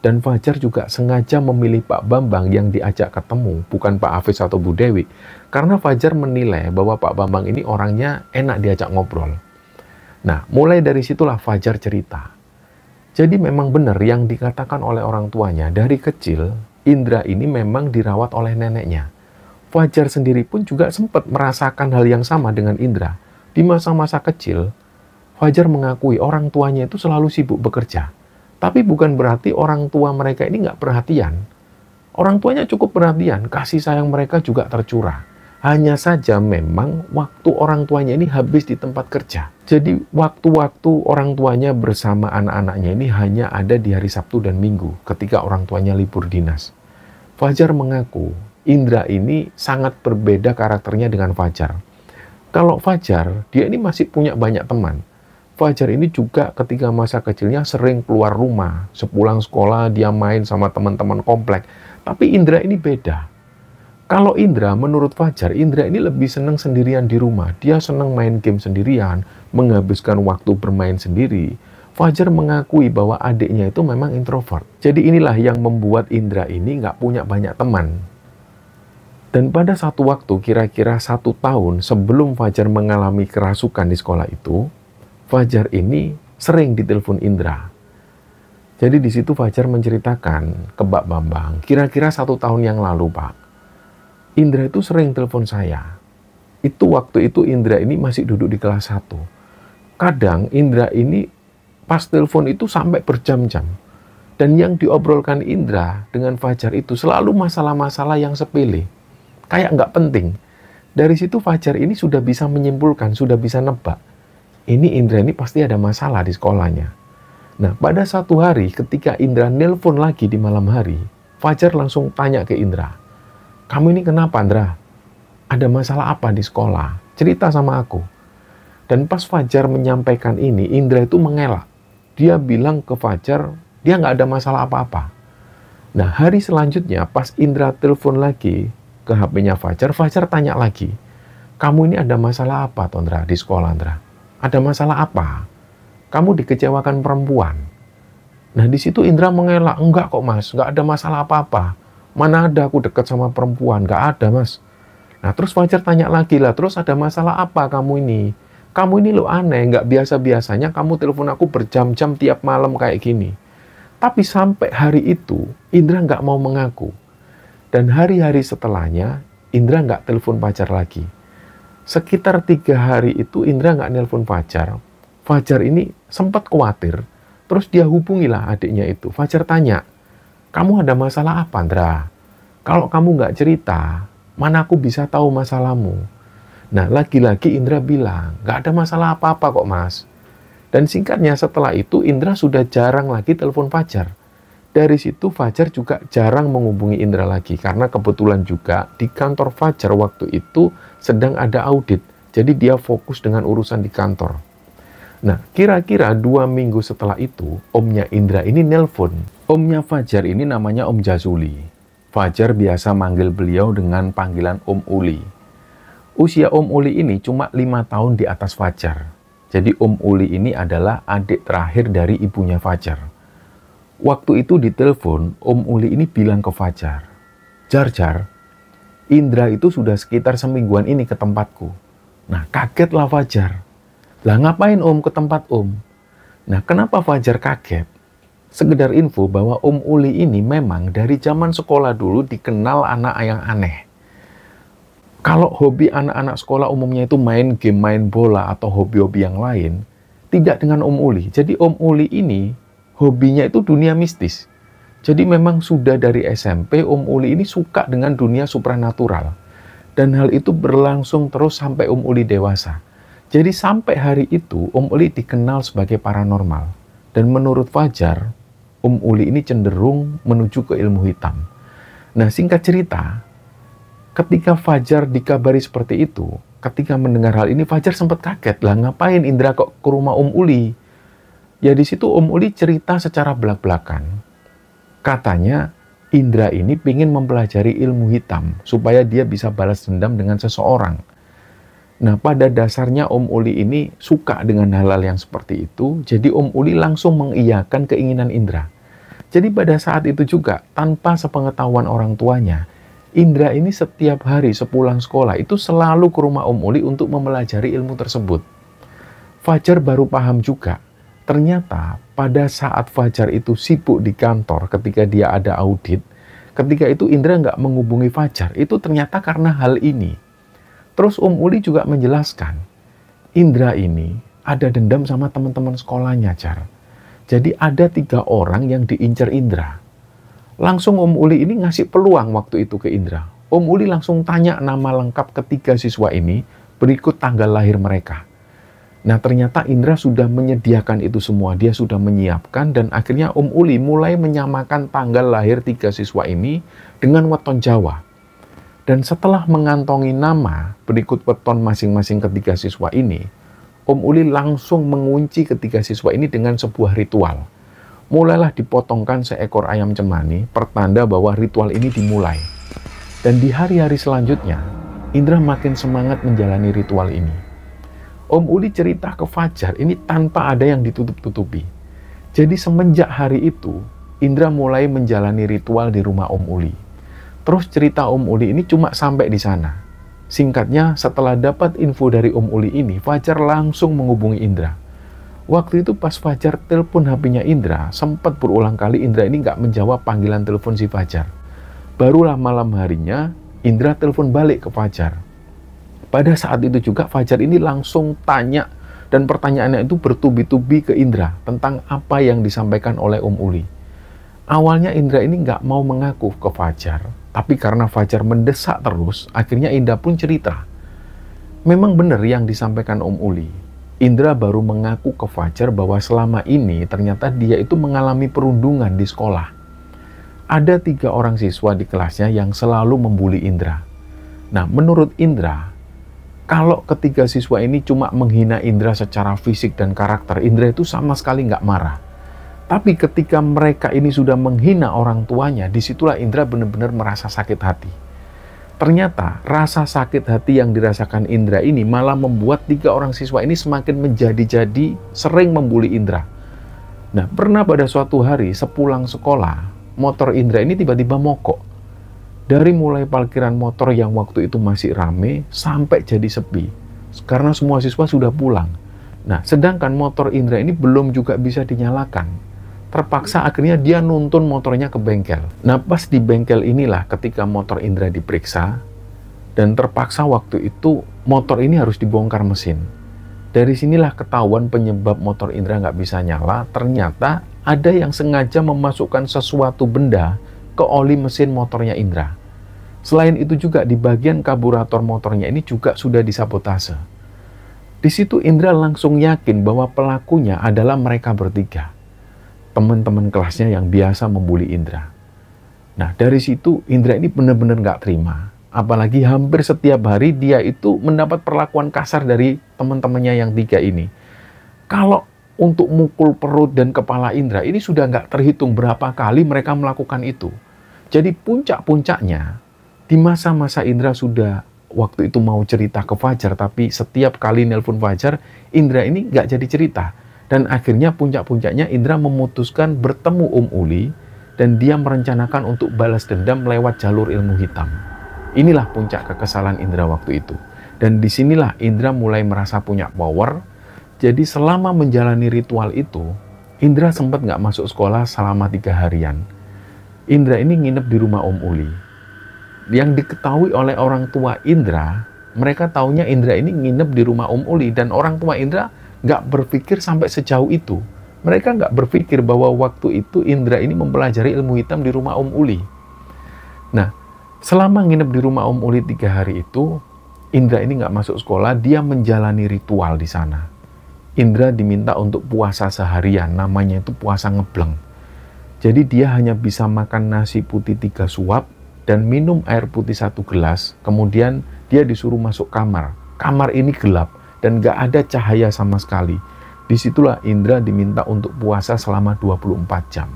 Dan Fajar juga sengaja memilih Pak Bambang yang diajak ketemu, bukan Pak Hafiz atau Bu Dewi. Karena Fajar menilai bahwa Pak Bambang ini orangnya enak diajak ngobrol. Nah, mulai dari situlah Fajar cerita. Jadi memang benar yang dikatakan oleh orang tuanya, dari kecil, Indra ini memang dirawat oleh neneknya. Fajar sendiri pun juga sempat merasakan hal yang sama dengan Indra. Di masa-masa kecil, Fajar mengakui orang tuanya itu selalu sibuk bekerja. Tapi bukan berarti orang tua mereka ini nggak perhatian. Orang tuanya cukup perhatian, kasih sayang mereka juga tercurah. Hanya saja memang waktu orang tuanya ini habis di tempat kerja. Jadi waktu-waktu orang tuanya bersama anak-anaknya ini hanya ada di hari Sabtu dan Minggu ketika orang tuanya libur dinas. Fajar mengaku Indra ini sangat berbeda karakternya dengan Fajar. Kalau Fajar, dia ini masih punya banyak teman. Fajar ini juga ketika masa kecilnya sering keluar rumah. Sepulang sekolah dia main sama teman-teman komplek. Tapi Indra ini beda. Kalau Indra, menurut Fajar, Indra ini lebih senang sendirian di rumah. Dia senang main game sendirian, menghabiskan waktu bermain sendiri. Fajar mengakui bahwa adiknya itu memang introvert. Jadi inilah yang membuat Indra ini nggak punya banyak teman. Dan pada satu waktu, kira-kira 1 tahun sebelum Fajar mengalami kerasukan di sekolah itu, Fajar ini sering ditelepon Indra. Jadi di situ Fajar menceritakan ke Pak Bambang, kira-kira 1 tahun yang lalu, Pak, Indra itu sering telepon saya. Itu waktu itu Indra ini masih duduk di kelas 1. Kadang Indra ini pas telepon itu sampai berjam-jam. Dan yang diobrolkan Indra dengan Fajar itu selalu masalah-masalah yang sepele. kayak nggak penting. Dari situ Fajar ini sudah bisa menyimpulkan, sudah bisa nebak. Ini Indra ini pasti ada masalah di sekolahnya. Nah, pada satu hari ketika Indra nelpon lagi di malam hari, Fajar langsung tanya ke Indra, "Kamu ini kenapa, Indra? Ada masalah apa di sekolah? Cerita sama aku." Dan pas Fajar menyampaikan ini, Indra itu mengelak. Dia bilang ke Fajar, dia nggak ada masalah apa-apa. Nah, hari selanjutnya pas Indra telepon lagi ke HP-nya Fajar, Fajar tanya lagi, "Kamu ini ada masalah apa, Tondra, di sekolah, Indra? Ada masalah apa? Kamu dikecewakan perempuan?" Nah, di situ Indra mengelak, "Enggak kok, Mas, nggak ada masalah apa-apa. Mana ada aku dekat sama perempuan, nggak ada, Mas." Nah, terus Fajar tanya lagi lah, "Terus ada masalah apa kamu ini? Kamu ini lo aneh, nggak biasa-biasanya kamu telepon aku berjam-jam tiap malam kayak gini." Tapi sampai hari itu, Indra nggak mau mengaku. Dan hari-hari setelahnya, Indra nggak telepon Fajar lagi. Sekitar 3 hari itu, Indra nggak nelpon Fajar. Fajar ini sempat khawatir. Terus dia hubungilah adiknya itu. Fajar tanya, "Kamu ada masalah apa, Indra? Kalau kamu nggak cerita, mana aku bisa tahu masalahmu?" Nah, lagi-lagi Indra bilang, "Nggak ada masalah apa-apa kok, Mas." Dan singkatnya setelah itu, Indra sudah jarang lagi telepon Fajar. Dari situ Fajar juga jarang menghubungi Indra lagi, karena kebetulan juga di kantor Fajar waktu itu sedang ada audit. Jadi dia fokus dengan urusan di kantor. Nah, kira-kira 2 minggu setelah itu, omnya Indra ini nelpon. Omnya Fajar ini namanya Om Jazuli. Fajar biasa manggil beliau dengan panggilan Om Uli. Usia Om Uli ini cuma 5 tahun di atas Fajar. Jadi Om Uli ini adalah adik terakhir dari ibunya Fajar. Waktu itu ditelepon, Om Uli ini bilang ke Fajar, Jar, Indra itu sudah sekitar semingguan ini ke tempatku." Nah, kagetlah Fajar. "Lah ngapain Om ke tempat Om?" Nah, kenapa Fajar kaget? Sekedar info bahwa Om Uli ini memang dari zaman sekolah dulu dikenal anak yang aneh. Kalau hobi anak-anak sekolah umumnya itu main game, main bola, atau hobi-hobi yang lain, tidak dengan Om Uli. Jadi Om Uli ini hobinya itu dunia mistis. Jadi memang sudah dari SMP, Om Uli ini suka dengan dunia supranatural. Dan hal itu berlangsung terus sampai Om Uli dewasa. Jadi sampai hari itu, Om Uli dikenal sebagai paranormal. Dan menurut Fajar, Om Uli ini cenderung menuju ke ilmu hitam. Nah, singkat cerita, ketika Fajar dikabari seperti itu, ketika mendengar hal ini, Fajar sempat kaget. Lah ngapain Indra kok ke rumah Om Uli? Ya di situ Om Uli cerita secara belak-belakan. Katanya Indra ini ingin mempelajari ilmu hitam supaya dia bisa balas dendam dengan seseorang. Nah, pada dasarnya Om Uli ini suka dengan hal-hal yang seperti itu. Jadi Om Uli langsung mengiyakan keinginan Indra. Jadi pada saat itu juga, tanpa sepengetahuan orang tuanya, Indra ini setiap hari sepulang sekolah itu selalu ke rumah Om Uli untuk mempelajari ilmu tersebut. Fajar baru paham juga. Ternyata pada saat Fajar itu sibuk di kantor ketika dia ada audit, ketika itu Indra nggak menghubungi Fajar, itu ternyata karena hal ini. Terus Om Uli juga menjelaskan, Indra ini ada dendam sama teman-teman sekolahnya, Jar. Jadi ada 3 orang yang diincar Indra. Langsung Om Uli ini ngasih peluang waktu itu ke Indra. Om Uli langsung tanya nama lengkap ketiga siswa ini, berikut tanggal lahir mereka. Nah, ternyata Indra sudah menyediakan itu semua. Dia sudah menyiapkan dan akhirnya Om Uli mulai menyamakan tanggal lahir 3 siswa ini dengan weton Jawa. Dan setelah mengantongi nama berikut weton masing-masing ketiga siswa ini, Om Uli langsung mengunci ketiga siswa ini dengan sebuah ritual. Mulailah dipotongkan seekor ayam cemani, pertanda bahwa ritual ini dimulai. Dan di hari-hari selanjutnya, Indra makin semangat menjalani ritual ini. Om Uli cerita ke Fajar ini tanpa ada yang ditutup-tutupi. Jadi semenjak hari itu, Indra mulai menjalani ritual di rumah Om Uli. Terus cerita Om Uli ini cuma sampai di sana. Singkatnya, setelah dapat info dari Om Uli ini, Fajar langsung menghubungi Indra. Waktu itu pas Fajar telepon HP-nya Indra, sempat berulang kali Indra ini nggak menjawab panggilan telepon si Fajar. Barulah malam harinya, Indra telepon balik ke Fajar. Pada saat itu juga Fajar ini langsung tanya, dan pertanyaannya itu bertubi-tubi ke Indra tentang apa yang disampaikan oleh Om Uli. Awalnya Indra ini nggak mau mengaku ke Fajar Tapi karena Fajar mendesak terus, akhirnya Indra pun cerita. Memang benar yang disampaikan Om Uli. Indra baru mengaku ke Fajar bahwa selama ini ternyata dia itu mengalami perundungan di sekolah. Ada 3 orang siswa di kelasnya yang selalu membuli Indra. Nah, menurut Indra, kalau ketiga siswa ini cuma menghina Indra secara fisik dan karakter, Indra itu sama sekali nggak marah. Tapi ketika mereka ini sudah menghina orang tuanya, disitulah Indra benar-benar merasa sakit hati. Ternyata rasa sakit hati yang dirasakan Indra ini malah membuat 3 orang siswa ini semakin menjadi-jadi sering membuli Indra. Nah, pernah pada suatu hari sepulang sekolah, motor Indra ini tiba-tiba mogok. Dari mulai parkiran motor yang waktu itu masih rame sampai jadi sepi. Karena semua siswa sudah pulang. Nah, sedangkan motor Indra ini belum juga bisa dinyalakan. Terpaksa akhirnya dia nuntun motornya ke bengkel. Nah, pas di bengkel inilah ketika motor Indra diperiksa. Dan terpaksa waktu itu motor ini harus dibongkar mesin. Dari sinilah ketahuan penyebab motor Indra nggak bisa nyala. Ternyata ada yang sengaja memasukkan sesuatu benda ke oli mesin motornya Indra. Selain itu juga di bagian karburator motornya ini juga sudah disabotase. Di situ Indra langsung yakin bahwa pelakunya adalah mereka bertiga. Teman-teman kelasnya yang biasa membuli Indra. Nah, dari situ Indra ini benar-benar nggak terima. Apalagi hampir setiap hari dia itu mendapat perlakuan kasar dari teman-temannya yang 3 ini. Kalau untuk mukul perut dan kepala Indra ini sudah nggak terhitung berapa kali mereka melakukan itu. Jadi puncak-puncaknya di masa-masa Indra sudah waktu itu mau cerita ke Fajar, tapi setiap kali nelpon Fajar, Indra ini nggak jadi cerita. Dan akhirnya puncak-puncaknya Indra memutuskan bertemu Om Uli dan dia merencanakan untuk balas dendam lewat jalur ilmu hitam. Inilah puncak kekesalan Indra waktu itu. Dan disinilah Indra mulai merasa punya power. Jadi selama menjalani ritual itu, Indra sempat nggak masuk sekolah selama 3 harian. Indra ini nginep di rumah Om Uli. Yang diketahui oleh orang tua Indra, mereka taunya Indra ini nginep di rumah Om Uli. Dan orang tua Indra nggak berpikir sampai sejauh itu. Mereka nggak berpikir bahwa waktu itu Indra ini mempelajari ilmu hitam di rumah Om Uli. Nah, selama nginep di rumah Om Uli 3 hari itu, Indra ini nggak masuk sekolah, dia menjalani ritual di sana. Indra diminta untuk puasa seharian, namanya itu puasa ngebleng. Jadi dia hanya bisa makan nasi putih 3 suap dan minum air putih 1 gelas, kemudian dia disuruh masuk kamar. Kamar ini gelap dan gak ada cahaya sama sekali. Disitulah Indra diminta untuk puasa selama 24 jam.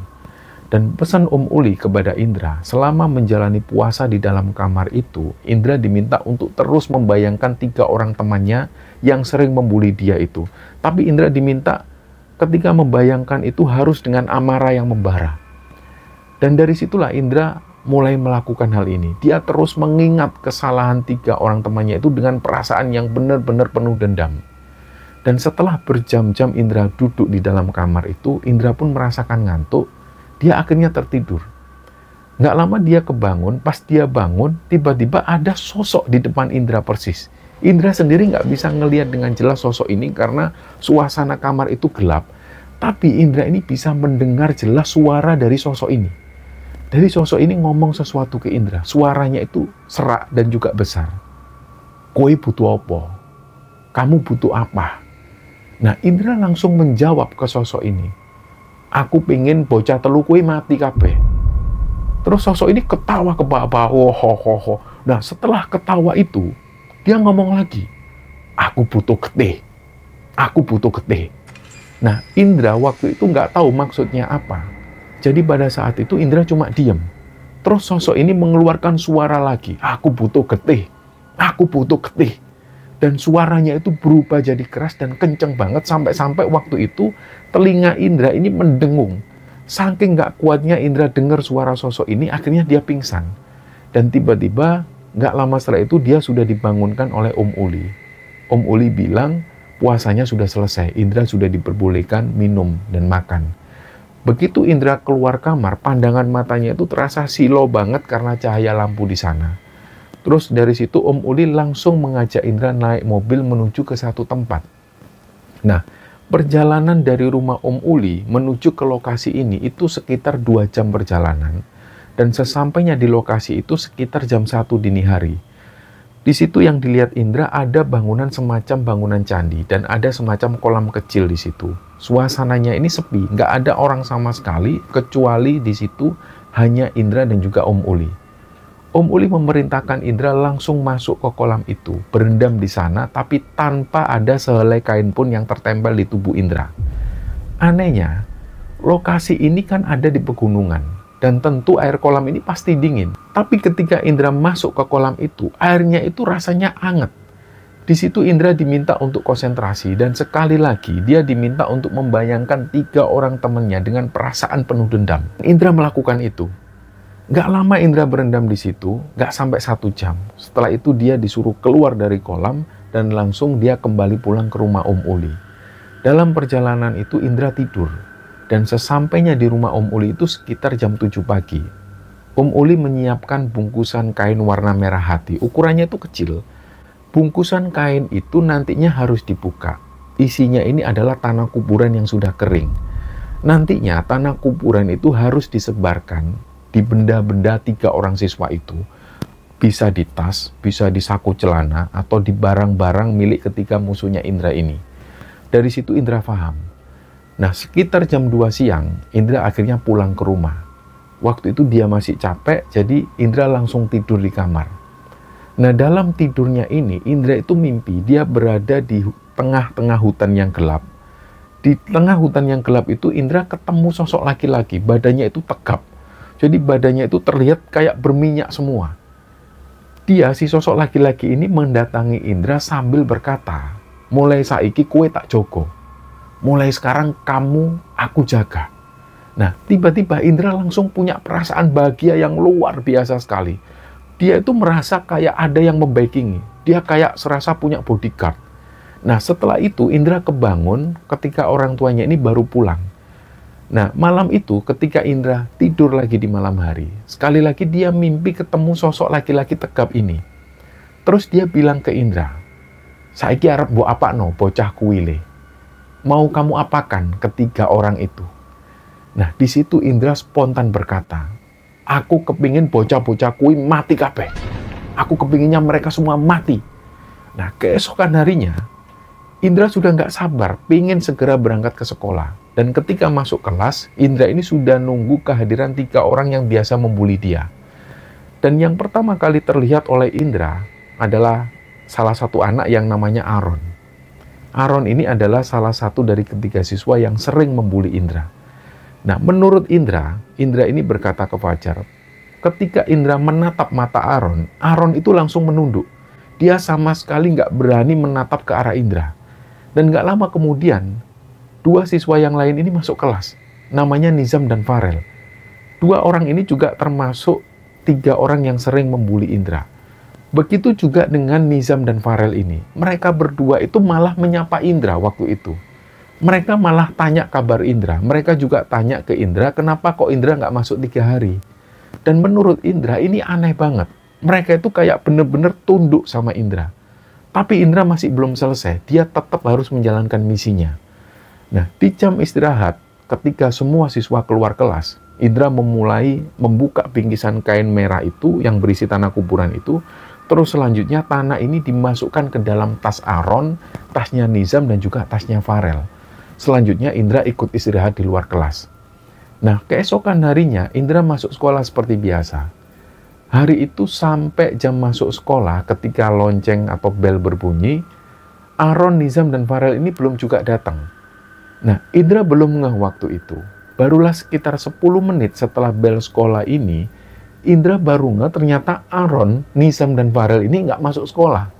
Dan pesan Om Uli kepada Indra, selama menjalani puasa di dalam kamar itu, Indra diminta untuk terus membayangkan 3 orang temannya yang sering membuli dia itu. Tapi Indra diminta ketika membayangkan itu harus dengan amarah yang membara. Dan dari situlah Indra mulai melakukan hal ini. Dia terus mengingat kesalahan 3 orang temannya itu dengan perasaan yang benar-benar penuh dendam. Dan setelah berjam-jam Indra duduk di dalam kamar itu, Indra pun merasakan ngantuk. Dia akhirnya tertidur. Nggak lama dia kebangun, pas dia bangun, tiba-tiba ada sosok di depan Indra persis. Indra sendiri nggak bisa ngelihat dengan jelas sosok ini karena suasana kamar itu gelap. Tapi Indra ini bisa mendengar jelas suara dari sosok ini. Dari sosok ini ngomong sesuatu ke Indra. Suaranya itu serak dan juga besar. Koi butuh apa? Kamu butuh apa? Nah, Indra langsung menjawab ke sosok ini. Aku pengen bocah telu kuwi mati kabeh. Terus sosok ini ketawa ke bawah. Ho. Nah, setelah ketawa itu, dia ngomong lagi. Aku butuh getih. Aku butuh getih. Nah, Indra waktu itu nggak tahu maksudnya apa. Jadi pada saat itu Indra cuma diam. Terus sosok ini mengeluarkan suara lagi. Aku butuh getih. Aku butuh getih. Dan suaranya itu berubah jadi keras dan kenceng banget sampai-sampai waktu itu telinga Indra ini mendengung. Saking nggak kuatnya Indra dengar suara sosok ini, akhirnya dia pingsan. Dan tiba-tiba nggak lama setelah itu dia sudah dibangunkan oleh Om Uli. Om Uli bilang puasanya sudah selesai, Indra sudah diperbolehkan minum dan makan. Begitu Indra keluar kamar, pandangan matanya itu terasa silau banget karena cahaya lampu di sana. Terus dari situ Om Uli langsung mengajak Indra naik mobil menuju ke satu tempat. Nah, perjalanan dari rumah Om Uli menuju ke lokasi ini itu sekitar 2 jam perjalanan. Dan sesampainya di lokasi itu sekitar jam 1 dini hari. Di situ yang dilihat Indra ada bangunan semacam bangunan candi dan ada semacam kolam kecil di situ. Suasananya ini sepi, nggak ada orang sama sekali kecuali di situ hanya Indra dan juga Om Uli. Om Uli memerintahkan Indra langsung masuk ke kolam itu, berendam di sana tapi tanpa ada sehelai kain pun yang tertempel di tubuh Indra. Anehnya, lokasi ini kan ada di pegunungan. Dan tentu air kolam ini pasti dingin. Tapi ketika Indra masuk ke kolam itu, airnya itu rasanya hangat. Di situ Indra diminta untuk konsentrasi dan sekali lagi dia diminta untuk membayangkan 3 orang temannya dengan perasaan penuh dendam. Indra melakukan itu. Gak lama Indra berendam di situ, gak sampai 1 jam. Setelah itu dia disuruh keluar dari kolam dan langsung dia kembali pulang ke rumah Om Uli. Dalam perjalanan itu Indra tidur. Dan sesampainya di rumah Om Uli itu sekitar jam 7 pagi. Om Uli menyiapkan bungkusan kain warna merah hati. Ukurannya itu kecil. Bungkusan kain itu nantinya harus dibuka. Isinya ini adalah tanah kuburan yang sudah kering. Nantinya tanah kuburan itu harus disebarkan di benda-benda 3 orang siswa itu. Bisa di tas, bisa di saku celana, atau di barang-barang milik ketiga musuhnya Indra ini. Dari situ Indra paham. Nah, sekitar jam 2 siang, Indra akhirnya pulang ke rumah. Waktu itu dia masih capek, jadi Indra langsung tidur di kamar. Nah, dalam tidurnya ini, Indra itu mimpi dia berada di tengah-tengah hutan yang gelap. Di tengah hutan yang gelap itu, Indra ketemu sosok laki-laki, badannya itu tegap. Jadi badannya itu terlihat kayak berminyak semua. Dia, si sosok laki-laki ini mendatangi Indra sambil berkata, "Mulai saiki kue tak jogo. Mulai sekarang kamu aku jaga." Nah, tiba-tiba Indra langsung punya perasaan bahagia yang luar biasa sekali. Dia itu merasa kayak ada yang membackingi. Dia kayak serasa punya bodyguard. Nah, setelah itu Indra kebangun ketika orang tuanya ini baru pulang. Nah, malam itu ketika Indra tidur lagi di malam hari, sekali lagi dia mimpi ketemu sosok laki-laki tegap ini. Terus dia bilang ke Indra, "Saiki arep mbok apakno bocah kuwile? Mau kamu apakan ketiga orang itu?" Nah, di situ Indra spontan berkata, "Aku kepingin bocah-bocah kui mati kabeh. Aku kepinginnya mereka semua mati." Nah, keesokan harinya, Indra sudah nggak sabar, pingin segera berangkat ke sekolah. Dan ketika masuk kelas, Indra ini sudah nunggu kehadiran 3 orang yang biasa membuli dia. Dan yang pertama kali terlihat oleh Indra adalah salah satu anak yang namanya Aaron. Aaron ini adalah salah satu dari ketiga siswa yang sering membuli Indra. Nah, menurut Indra ini berkata ke Fajar, ketika Indra menatap mata Aaron, Aaron itu langsung menunduk. Dia sama sekali nggak berani menatap ke arah Indra. Dan nggak lama kemudian, 2 siswa yang lain ini masuk kelas. Namanya Nizam dan Farel. 2 orang ini juga termasuk 3 orang yang sering membuli Indra. Begitu juga dengan Nizam dan Farel ini. Mereka berdua itu malah menyapa Indra waktu itu. Mereka malah tanya kabar Indra. Mereka juga tanya ke Indra, kenapa kok Indra nggak masuk 3 hari. Dan menurut Indra ini aneh banget. Mereka itu kayak bener-bener tunduk sama Indra. Tapi Indra masih belum selesai. Dia tetap harus menjalankan misinya. Nah, di jam istirahat, ketika semua siswa keluar kelas, Indra memulai membuka bingkisan kain merah itu yang berisi tanah kuburan itu. Terus selanjutnya tanah ini dimasukkan ke dalam tas Aaron, tasnya Nizam, dan juga tasnya Farel. Selanjutnya Indra ikut istirahat di luar kelas. Nah, keesokan harinya Indra masuk sekolah seperti biasa. Hari itu sampai jam masuk sekolah ketika lonceng atau bel berbunyi, Aaron, Nizam, dan Farel ini belum juga datang. Nah, Indra belum ngeh waktu itu. Barulah sekitar 10 menit setelah bel sekolah ini, Indra baru nggak ternyata Aaron, Nizam, dan Farel ini nggak masuk sekolah.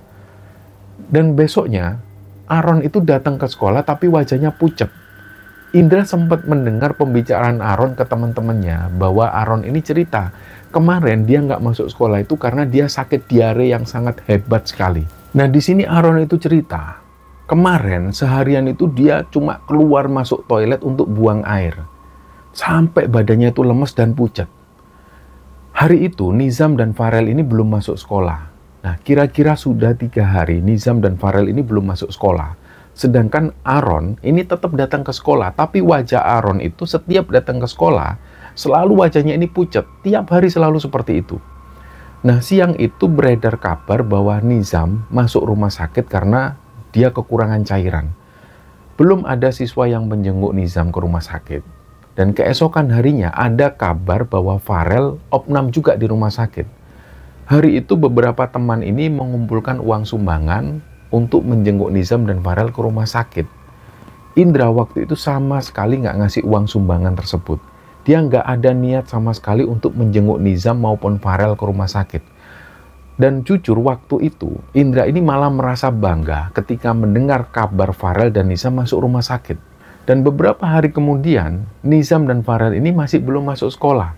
Dan besoknya, Aaron itu datang ke sekolah tapi wajahnya pucat. Indra sempat mendengar pembicaraan Aaron ke teman-temannya bahwa Aaron ini cerita, kemarin dia nggak masuk sekolah itu karena dia sakit diare yang sangat hebat sekali. Nah, di sini Aaron itu cerita, kemarin seharian itu dia cuma keluar masuk toilet untuk buang air. Sampai badannya itu lemes dan pucat. Hari itu, Nizam dan Farel ini belum masuk sekolah. Nah, kira-kira sudah 3 hari, Nizam dan Farel ini belum masuk sekolah. Sedangkan Aaron ini tetap datang ke sekolah, tapi wajah Aaron itu setiap datang ke sekolah, Selalu wajahnya ini pucat, tiap hari selalu seperti itu. Nah, siang itu beredar kabar bahwa Nizam masuk rumah sakit karena dia kekurangan cairan. Belum ada siswa yang menjenguk Nizam ke rumah sakit. Dan keesokan harinya ada kabar bahwa Farel opnam juga di rumah sakit. Hari itu beberapa teman ini mengumpulkan uang sumbangan untuk menjenguk Nizam dan Farel ke rumah sakit. Indra waktu itu sama sekali nggak ngasih uang sumbangan tersebut. Dia nggak ada niat sama sekali untuk menjenguk Nizam maupun Farel ke rumah sakit. Dan jujur waktu itu, Indra ini malah merasa bangga ketika mendengar kabar Farel dan Nizam masuk rumah sakit. Dan beberapa hari kemudian, Nizam dan Farel ini masih belum masuk sekolah.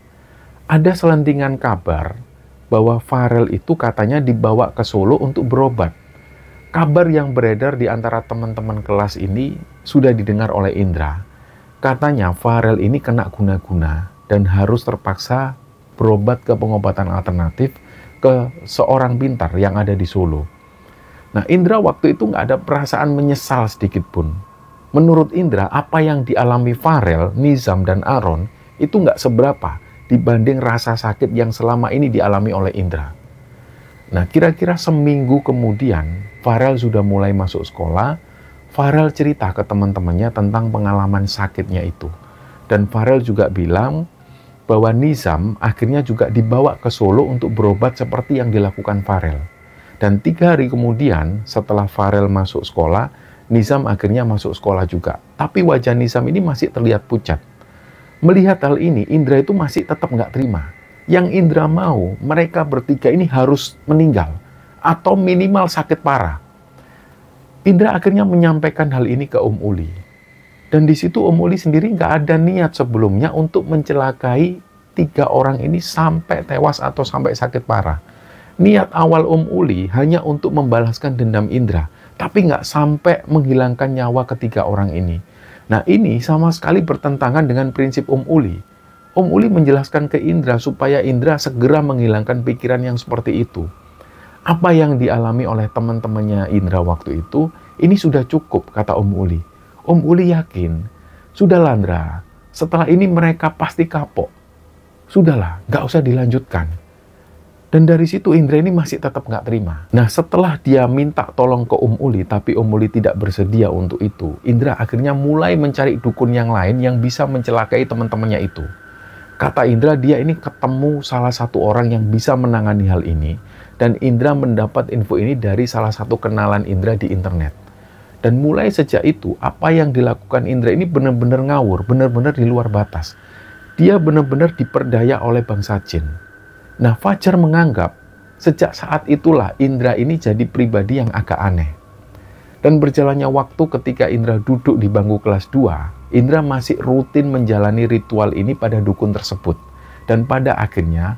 Ada selentingan kabar bahwa Farel itu katanya dibawa ke Solo untuk berobat. Kabar yang beredar di antara teman-teman kelas ini sudah didengar oleh Indra. Katanya Farel ini kena guna-guna dan harus terpaksa berobat ke pengobatan alternatif ke seorang pintar yang ada di Solo. Nah, Indra waktu itu nggak ada perasaan menyesal sedikit pun. Menurut Indra, apa yang dialami Farel, Nizam, dan Aaron itu nggak seberapa dibanding rasa sakit yang selama ini dialami oleh Indra. Nah, kira-kira seminggu kemudian, Farel sudah mulai masuk sekolah. Farel cerita ke teman-temannya tentang pengalaman sakitnya itu. Dan Farel juga bilang bahwa Nizam akhirnya juga dibawa ke Solo untuk berobat seperti yang dilakukan Farel. Dan 3 hari kemudian setelah Farel masuk sekolah, Nizam akhirnya masuk sekolah juga. Tapi wajah Nizam ini masih terlihat pucat. Melihat hal ini, Indra itu masih tetap nggak terima. Yang Indra mau, mereka bertiga ini harus meninggal. Atau minimal sakit parah. Indra akhirnya menyampaikan hal ini ke Uli. Dan di situ Uli sendiri nggak ada niat sebelumnya untuk mencelakai 3 orang ini sampai tewas atau sampai sakit parah. Niat awal Uli hanya untuk membalaskan dendam Indra, tapi nggak sampai menghilangkan nyawa ketiga orang ini. Nah, ini sama sekali bertentangan dengan prinsip Uli. Uli menjelaskan ke Indra supaya Indra segera menghilangkan pikiran yang seperti itu. Apa yang dialami oleh teman-temannya Indra waktu itu, ini sudah cukup, kata Uli. Uli yakin, sudahlah Indra, setelah ini mereka pasti kapok. Sudahlah, nggak usah dilanjutkan. Dan dari situ Indra ini masih tetap nggak terima. Nah, setelah dia minta tolong ke Uli, tapi Uli tidak bersedia untuk itu, Indra akhirnya mulai mencari dukun yang lain yang bisa mencelakai teman-temannya itu. Kata Indra, dia ini ketemu salah satu orang yang bisa menangani hal ini. Dan Indra mendapat info ini dari salah satu kenalan Indra di internet. Dan mulai sejak itu, apa yang dilakukan Indra ini benar-benar ngawur, benar-benar di luar batas. Dia benar-benar diperdaya oleh bangsa jin. Nah, Fajar menganggap, sejak saat itulah Indra ini jadi pribadi yang agak aneh. Dan berjalannya waktu ketika Indra duduk di bangku kelas 2, Indra masih rutin menjalani ritual ini pada dukun tersebut. Dan pada akhirnya,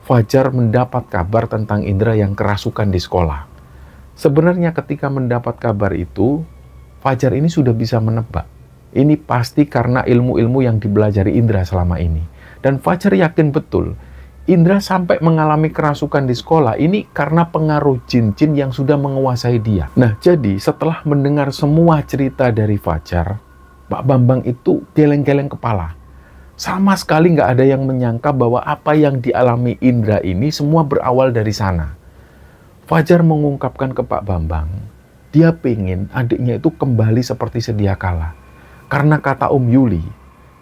Fajar mendapat kabar tentang Indra yang kerasukan di sekolah. Sebenarnya ketika mendapat kabar itu, Fajar ini sudah bisa menebak. Ini pasti karena ilmu-ilmu yang dipelajari Indra selama ini. Dan Fajar yakin betul, Indra sampai mengalami kerasukan di sekolah ini karena pengaruh jin-jin yang sudah menguasai dia. Nah, jadi setelah mendengar semua cerita dari Fajar, Pak Bambang itu geleng-geleng kepala. Sama sekali nggak ada yang menyangka bahwa apa yang dialami Indra ini semua berawal dari sana. Fajar mengungkapkan ke Pak Bambang, dia pengen adiknya itu kembali seperti sedia kala. Karena kata Yuli,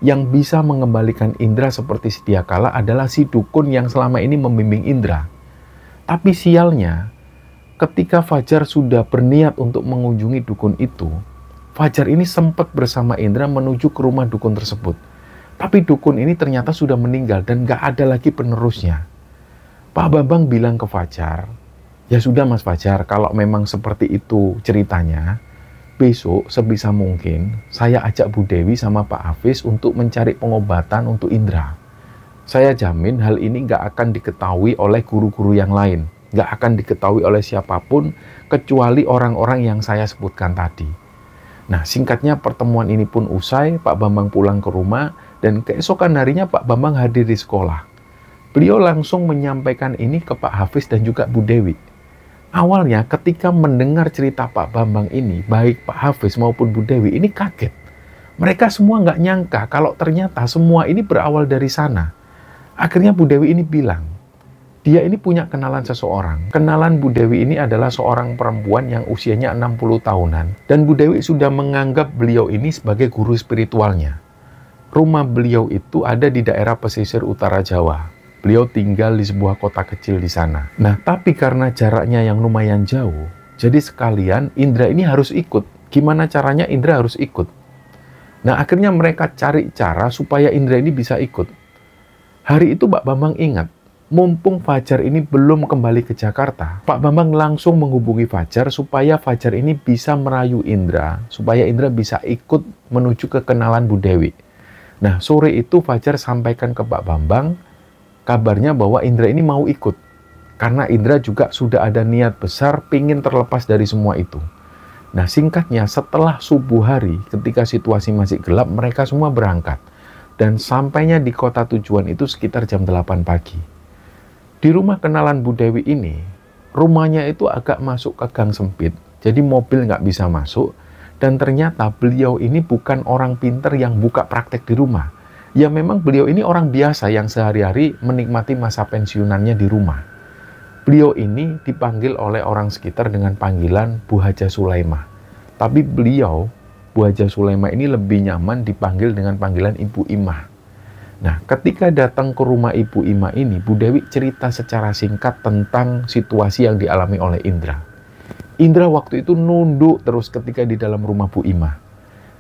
yang bisa mengembalikan Indra seperti sedia kala adalah si dukun yang selama ini membimbing Indra. Tapi sialnya, ketika Fajar sudah berniat untuk mengunjungi dukun itu, Fajar ini sempat bersama Indra menuju ke rumah dukun tersebut. Tapi dukun ini ternyata sudah meninggal dan gak ada lagi penerusnya. Pak Bambang bilang ke Fajar, ya sudah Mas Fajar, kalau memang seperti itu ceritanya, besok sebisa mungkin saya ajak Bu Dewi sama Pak Hafiz untuk mencari pengobatan untuk Indra. Saya jamin hal ini gak akan diketahui oleh guru-guru yang lain. Gak akan diketahui oleh siapapun kecuali orang-orang yang saya sebutkan tadi. Nah, singkatnya pertemuan ini pun usai, Pak Bambang pulang ke rumah, dan keesokan harinya Pak Bambang hadir di sekolah. Beliau langsung menyampaikan ini ke Pak Hafiz dan juga Bu Dewi. Awalnya ketika mendengar cerita Pak Bambang ini, baik Pak Hafiz maupun Bu Dewi ini kaget. Mereka semua nggak nyangka kalau ternyata semua ini berawal dari sana. Akhirnya Bu Dewi ini bilang, dia ini punya kenalan seseorang. Kenalan Bu Dewi ini adalah seorang perempuan yang usianya 60 tahunan. Dan Bu Dewi sudah menganggap beliau ini sebagai guru spiritualnya. Rumah beliau itu ada di daerah pesisir utara Jawa. Beliau tinggal di sebuah kota kecil di sana. Nah, tapi karena jaraknya yang lumayan jauh, jadi sekalian Indra ini harus ikut. Gimana caranya Indra harus ikut? Nah, akhirnya mereka cari cara supaya Indra ini bisa ikut. Hari itu Pak Bambang ingat, mumpung Fajar ini belum kembali ke Jakarta, Pak Bambang langsung menghubungi Fajar supaya Fajar ini bisa merayu Indra, supaya Indra bisa ikut menuju ke kenalan Bu Dewi. Nah, sore itu Fajar sampaikan ke Pak Bambang, kabarnya bahwa Indra ini mau ikut. Karena Indra juga sudah ada niat besar pingin terlepas dari semua itu. Nah, singkatnya setelah subuh hari, ketika situasi masih gelap, mereka semua berangkat. Dan sampainya di kota tujuan itu sekitar jam 8 pagi. Di rumah kenalan Bu Dewi ini, rumahnya itu agak masuk ke gang sempit, jadi mobil nggak bisa masuk. Dan ternyata beliau ini bukan orang pinter yang buka praktek di rumah. Ya memang beliau ini orang biasa yang sehari-hari menikmati masa pensiunannya di rumah. Beliau ini dipanggil oleh orang sekitar dengan panggilan Bu Haja Sulaimah. Tapi beliau, Bu Haja Sulaimah ini lebih nyaman dipanggil dengan panggilan Ibu Imah. Nah, ketika datang ke rumah Ibu Imah ini, Bu Dewi cerita secara singkat tentang situasi yang dialami oleh Indra. Indra waktu itu nunduk terus ketika di dalam rumah Bu Imah.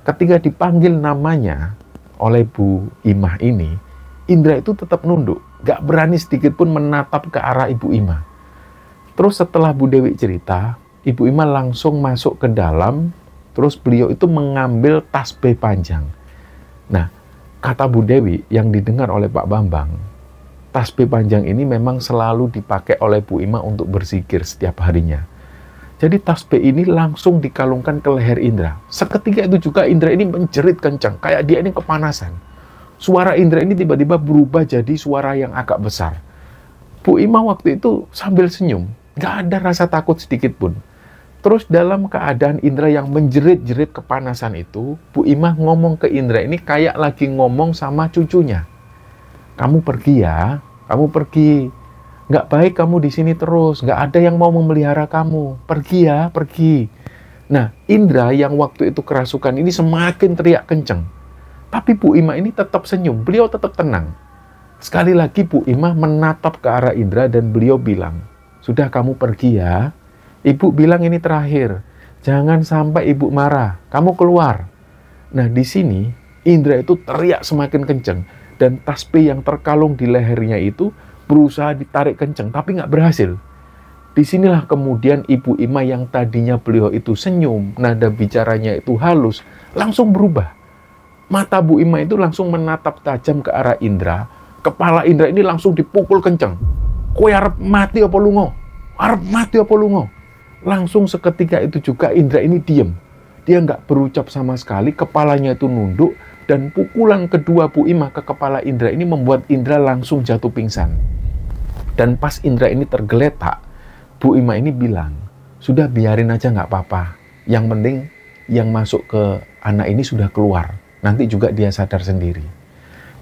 Ketika dipanggil namanya oleh Bu Imah ini, Indra itu tetap nunduk. Gak berani sedikit pun menatap ke arah Ibu Imah. Terus setelah Bu Dewi cerita, Ibu Imah langsung masuk ke dalam, terus beliau itu mengambil tasbih panjang. Nah, kata Bu Dewi yang didengar oleh Pak Bambang, tasbih panjang ini memang selalu dipakai oleh Bu Imah untuk berzikir setiap harinya. Jadi tasbih ini langsung dikalungkan ke leher Indra. Seketika itu juga Indra ini menjerit kencang, kayak dia ini kepanasan. Suara Indra ini tiba-tiba berubah jadi suara yang agak besar. Bu Imah waktu itu sambil senyum. Gak ada rasa takut sedikit pun. Terus dalam keadaan Indra yang menjerit-jerit kepanasan itu, Bu Imah ngomong ke Indra ini kayak lagi ngomong sama cucunya. Kamu pergi ya, kamu pergi. Gak baik kamu di sini terus, gak ada yang mau memelihara kamu. Pergi ya, pergi. Nah, Indra yang waktu itu kerasukan ini semakin teriak kenceng. Tapi Bu Imah ini tetap senyum, beliau tetap tenang. Sekali lagi Bu Imah menatap ke arah Indra dan beliau bilang, sudah kamu pergi ya. Ibu bilang ini terakhir. Jangan sampai ibu marah. Kamu keluar. Nah di sini Indra itu teriak semakin kenceng. Dan tasbih yang terkalung di lehernya itu berusaha ditarik kenceng. Tapi nggak berhasil. Disinilah kemudian Ibu Imah yang tadinya beliau itu senyum. Nada bicaranya itu halus. Langsung berubah. Mata Bu Imah itu langsung menatap tajam ke arah Indra. Kepala Indra ini langsung dipukul kenceng. Kowe arep mati apa lungo? Arep mati apa lungo? Langsung seketika itu juga Indra ini diem. Dia nggak berucap sama sekali, kepalanya itu nunduk, dan pukulan kedua Bu Imah ke kepala Indra ini membuat Indra langsung jatuh pingsan. Dan pas Indra ini tergeletak, Bu Imah ini bilang, sudah biarin aja nggak apa-apa. Yang penting yang masuk ke anak ini sudah keluar. Nanti juga dia sadar sendiri.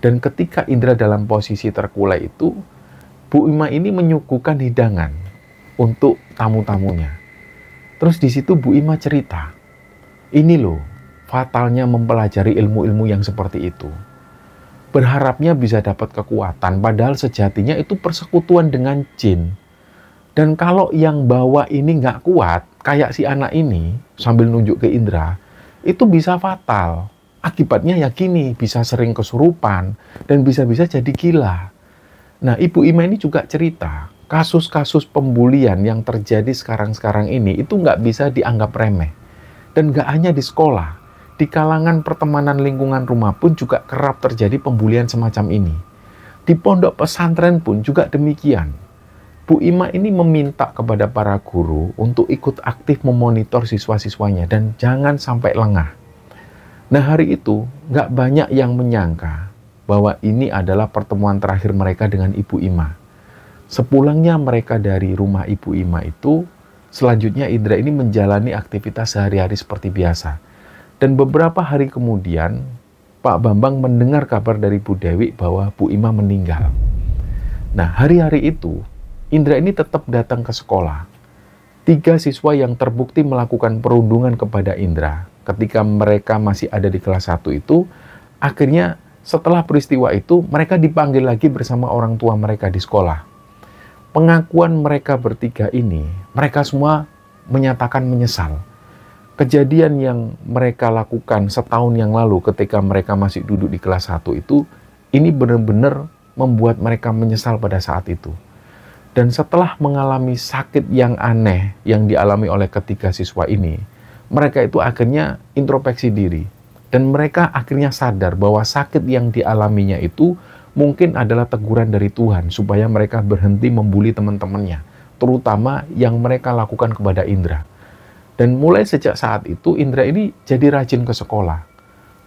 Dan ketika Indra dalam posisi terkulai itu, Bu Imah ini menyuguhkan hidangan untuk tamu-tamunya. Terus di situ Bu Imah cerita, ini loh fatalnya mempelajari ilmu-ilmu yang seperti itu. Berharapnya bisa dapat kekuatan, padahal sejatinya itu persekutuan dengan jin. Dan kalau yang bawa ini nggak kuat, kayak si anak ini, sambil nunjuk ke Indra, itu bisa fatal. Akibatnya ya gini, bisa sering kesurupan, dan bisa-bisa jadi gila. Nah, Ibu Imah ini juga cerita, kasus-kasus pembulian yang terjadi sekarang-sekarang ini itu nggak bisa dianggap remeh. Dan nggak hanya di sekolah, di kalangan pertemanan lingkungan rumah pun juga kerap terjadi pembulian semacam ini. Di pondok pesantren pun juga demikian. Bu Imah ini meminta kepada para guru untuk ikut aktif memonitor siswa-siswanya dan jangan sampai lengah. Nah, hari itu nggak banyak yang menyangka bahwa ini adalah pertemuan terakhir mereka dengan Ibu Imah. Sepulangnya mereka dari rumah Ibu Imah itu, selanjutnya Indra ini menjalani aktivitas sehari-hari seperti biasa. Dan beberapa hari kemudian, Pak Bambang mendengar kabar dari Bu Dewi bahwa Bu Ima meninggal. Nah, hari-hari itu, Indra ini tetap datang ke sekolah. 3 siswa yang terbukti melakukan perundungan kepada Indra ketika mereka masih ada di kelas 1 itu, akhirnya setelah peristiwa itu, mereka dipanggil lagi bersama orang tua mereka di sekolah. Pengakuan mereka bertiga ini, mereka semua menyatakan menyesal. Kejadian yang mereka lakukan setahun yang lalu ketika mereka masih duduk di kelas 1 itu, ini benar-benar membuat mereka menyesal pada saat itu. Dan setelah mengalami sakit yang aneh yang dialami oleh ketiga siswa ini, mereka itu akhirnya introspeksi diri. Dan mereka akhirnya sadar bahwa sakit yang dialaminya itu mungkin adalah teguran dari Tuhan supaya mereka berhenti membuli teman-temannya, terutama yang mereka lakukan kepada Indra. Dan mulai sejak saat itu, Indra ini jadi rajin ke sekolah.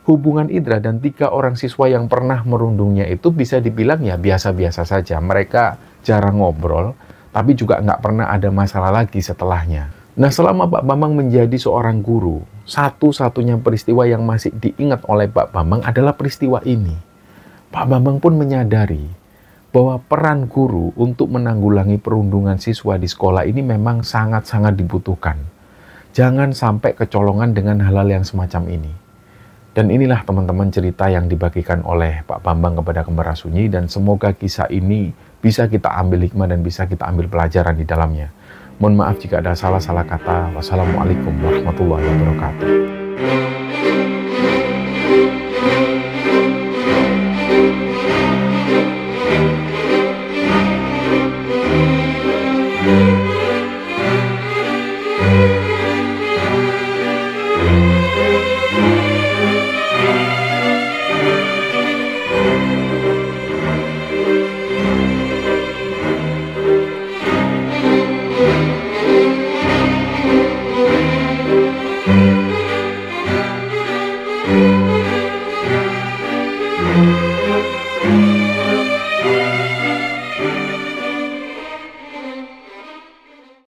Hubungan Indra dan 3 orang siswa yang pernah merundungnya itu bisa dibilang ya biasa-biasa saja. Mereka jarang ngobrol, tapi juga nggak pernah ada masalah lagi setelahnya. Nah, selama Pak Bambang menjadi seorang guru, satu-satunya peristiwa yang masih diingat oleh Pak Bambang adalah peristiwa ini. Pak Bambang pun menyadari bahwa peran guru untuk menanggulangi perundungan siswa di sekolah ini memang sangat-sangat dibutuhkan. Jangan sampai kecolongan dengan hal-hal yang semacam ini. Dan inilah teman-teman cerita yang dibagikan oleh Pak Bambang kepada Kembar Sunyi, dan semoga kisah ini bisa kita ambil hikmah dan bisa kita ambil pelajaran di dalamnya. Mohon maaf jika ada salah-salah kata. Wassalamualaikum warahmatullahi wabarakatuh.